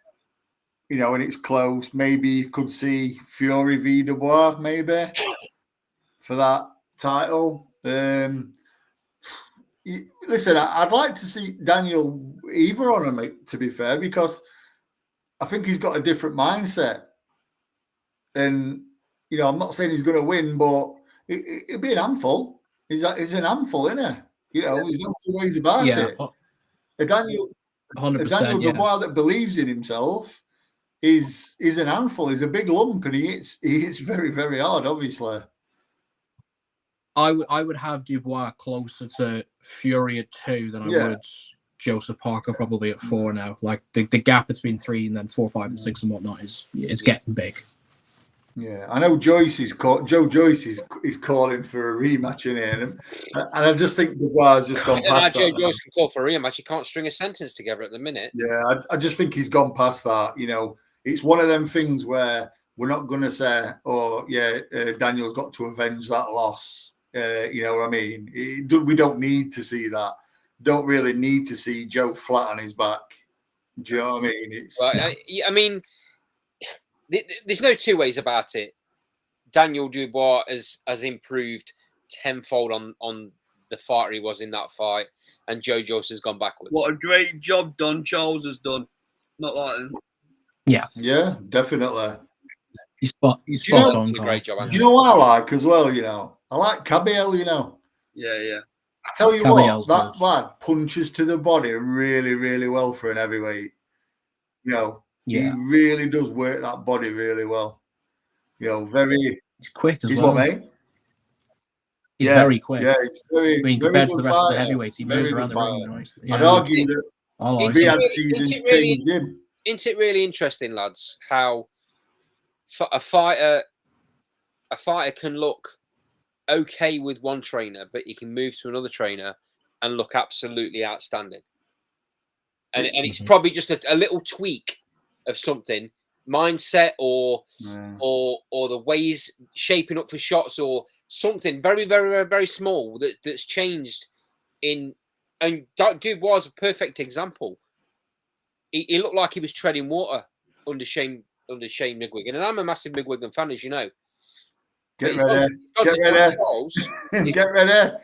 and it's close, maybe you could see Fury v Dubois, maybe, for that title. Listen, I'd like to see Daniel either on him, to be fair, because I think he's got a different mindset. And, I'm not saying he's going to win, but it'd be an handful. He's an handful, isn't he? There's no two ways about it. A Daniel Dubois that believes in himself is an handful. He's a big lump, and he hits very, very hard. Obviously, I would have Dubois closer to Fury at 2 than I would Joseph Parker probably at 4 now. Like the gap between 3 and then 4, 5, and 6 and whatnot is getting big. Yeah, I know Joe Joyce is calling for a rematch in here, and I just think Dubois has just gone past that. Joe Joyce can call for a rematch. He can't string a sentence together at the minute. Yeah, I just think he's gone past that. It's one of them things where we're not going to say, "Oh, yeah, Daniel's got to avenge that loss." You know what I mean? We don't need to see that. Don't really need to see Joe flat on his back. Do you know what I mean? I mean. There's no two ways about it. Daniel Dubois has improved tenfold on the fighter he was in that fight, and Joe Joyce has gone backwards. What a great job Don Charles has done. Not like him. Yeah, definitely. He's spot on. Great job. Do you know what I like as well? I like Cabiel. Yeah. I tell you Cabiel's what, that lad punches to the body really, really well for an heavyweight. He really does work that body really well. Very. He's quick as well. He's what, mate? He's very quick. Yeah, he's very. Compared to the rest of the heavyweights, he moves around the ring nicely. I'd argue that Riyadh season's changed him. Isn't it really interesting, lads, how a fighter can look okay with one trainer, but he can move to another trainer and look absolutely outstanding. And it's probably just a little tweak of something, mindset or the ways shaping up for shots or something very, very, very, very small that's changed in. And Dubois was a perfect example. He looked like he was treading water under Shane McGuigan, and I'm a massive McGuigan fan, as you know. Get ready. Get ready.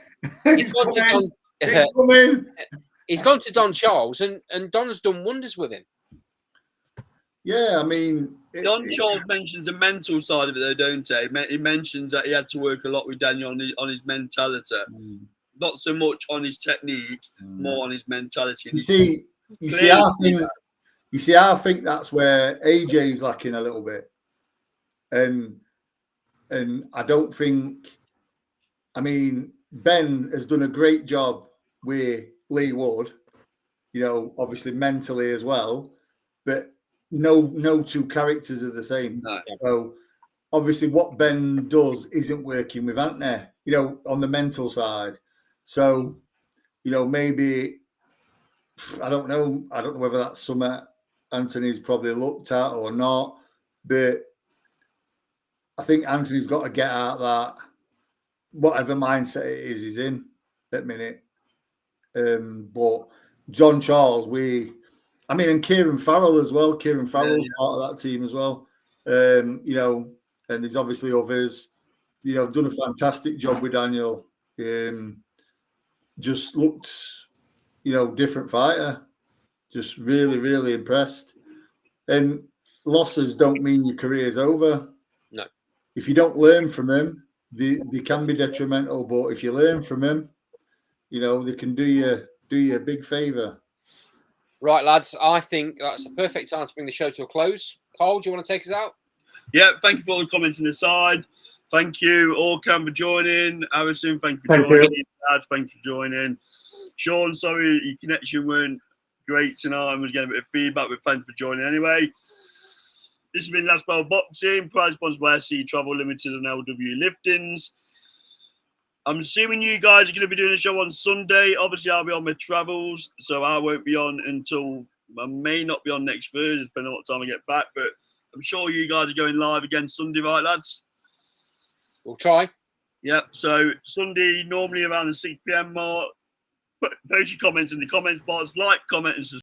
He's gone to Don Charles, and Don's done wonders with him. Yeah, I mean... Don Charles mentions the mental side of it, though, don't he? He mentions that he had to work a lot with Daniel on his mentality. not so much on his technique, more on his mentality. You see, I think that's where AJ's lacking a little bit, and I don't think. I mean, Ben has done a great job with Lee Wood, you know, obviously mentally as well, but no two characters are the same. No. So obviously what Ben does isn't working with Anthony, you know, on the mental side. So, you know, maybe I don't know whether that's something Anthony's probably looked at or not, but I think Anthony's got to get out that whatever mindset it is he's in at minute. But John Charles, and Kieran Farrell as well. Kieran Farrell's part of that team as well. You know, and there's obviously others, you know, done a fantastic job with Daniel. Just looked, you know, different fighter. Just really, really impressed. And losses don't mean your career's over. No. If you don't learn from them, they can be detrimental. But if you learn from them, you know, they can do you a big favour. Right, lads, I think that's a perfect time to bring the show to a close. Carl, do you want to take us out? Yeah, thank you for all the comments on the side. Thank you, Orkan, for joining. Harrison, thank you for joining. Dad, thanks for joining. Sean, sorry your connection weren't great tonight and was getting a bit of feedback, but thanks for joining anyway. This has been Last Bell Boxing, prize sponsored by SC Travel Limited and LW Liftings. I'm assuming you guys are going to be doing a show on Sunday. Obviously, I'll be on my travels, so I won't be on until I may not be on next Thursday, depending on what time I get back. But I'm sure you guys are going live again Sunday, right, lads? We'll try. Yep. So Sunday, normally around the 6 p.m. mark. Post your comments in the comments box, like, comment, and subscribe.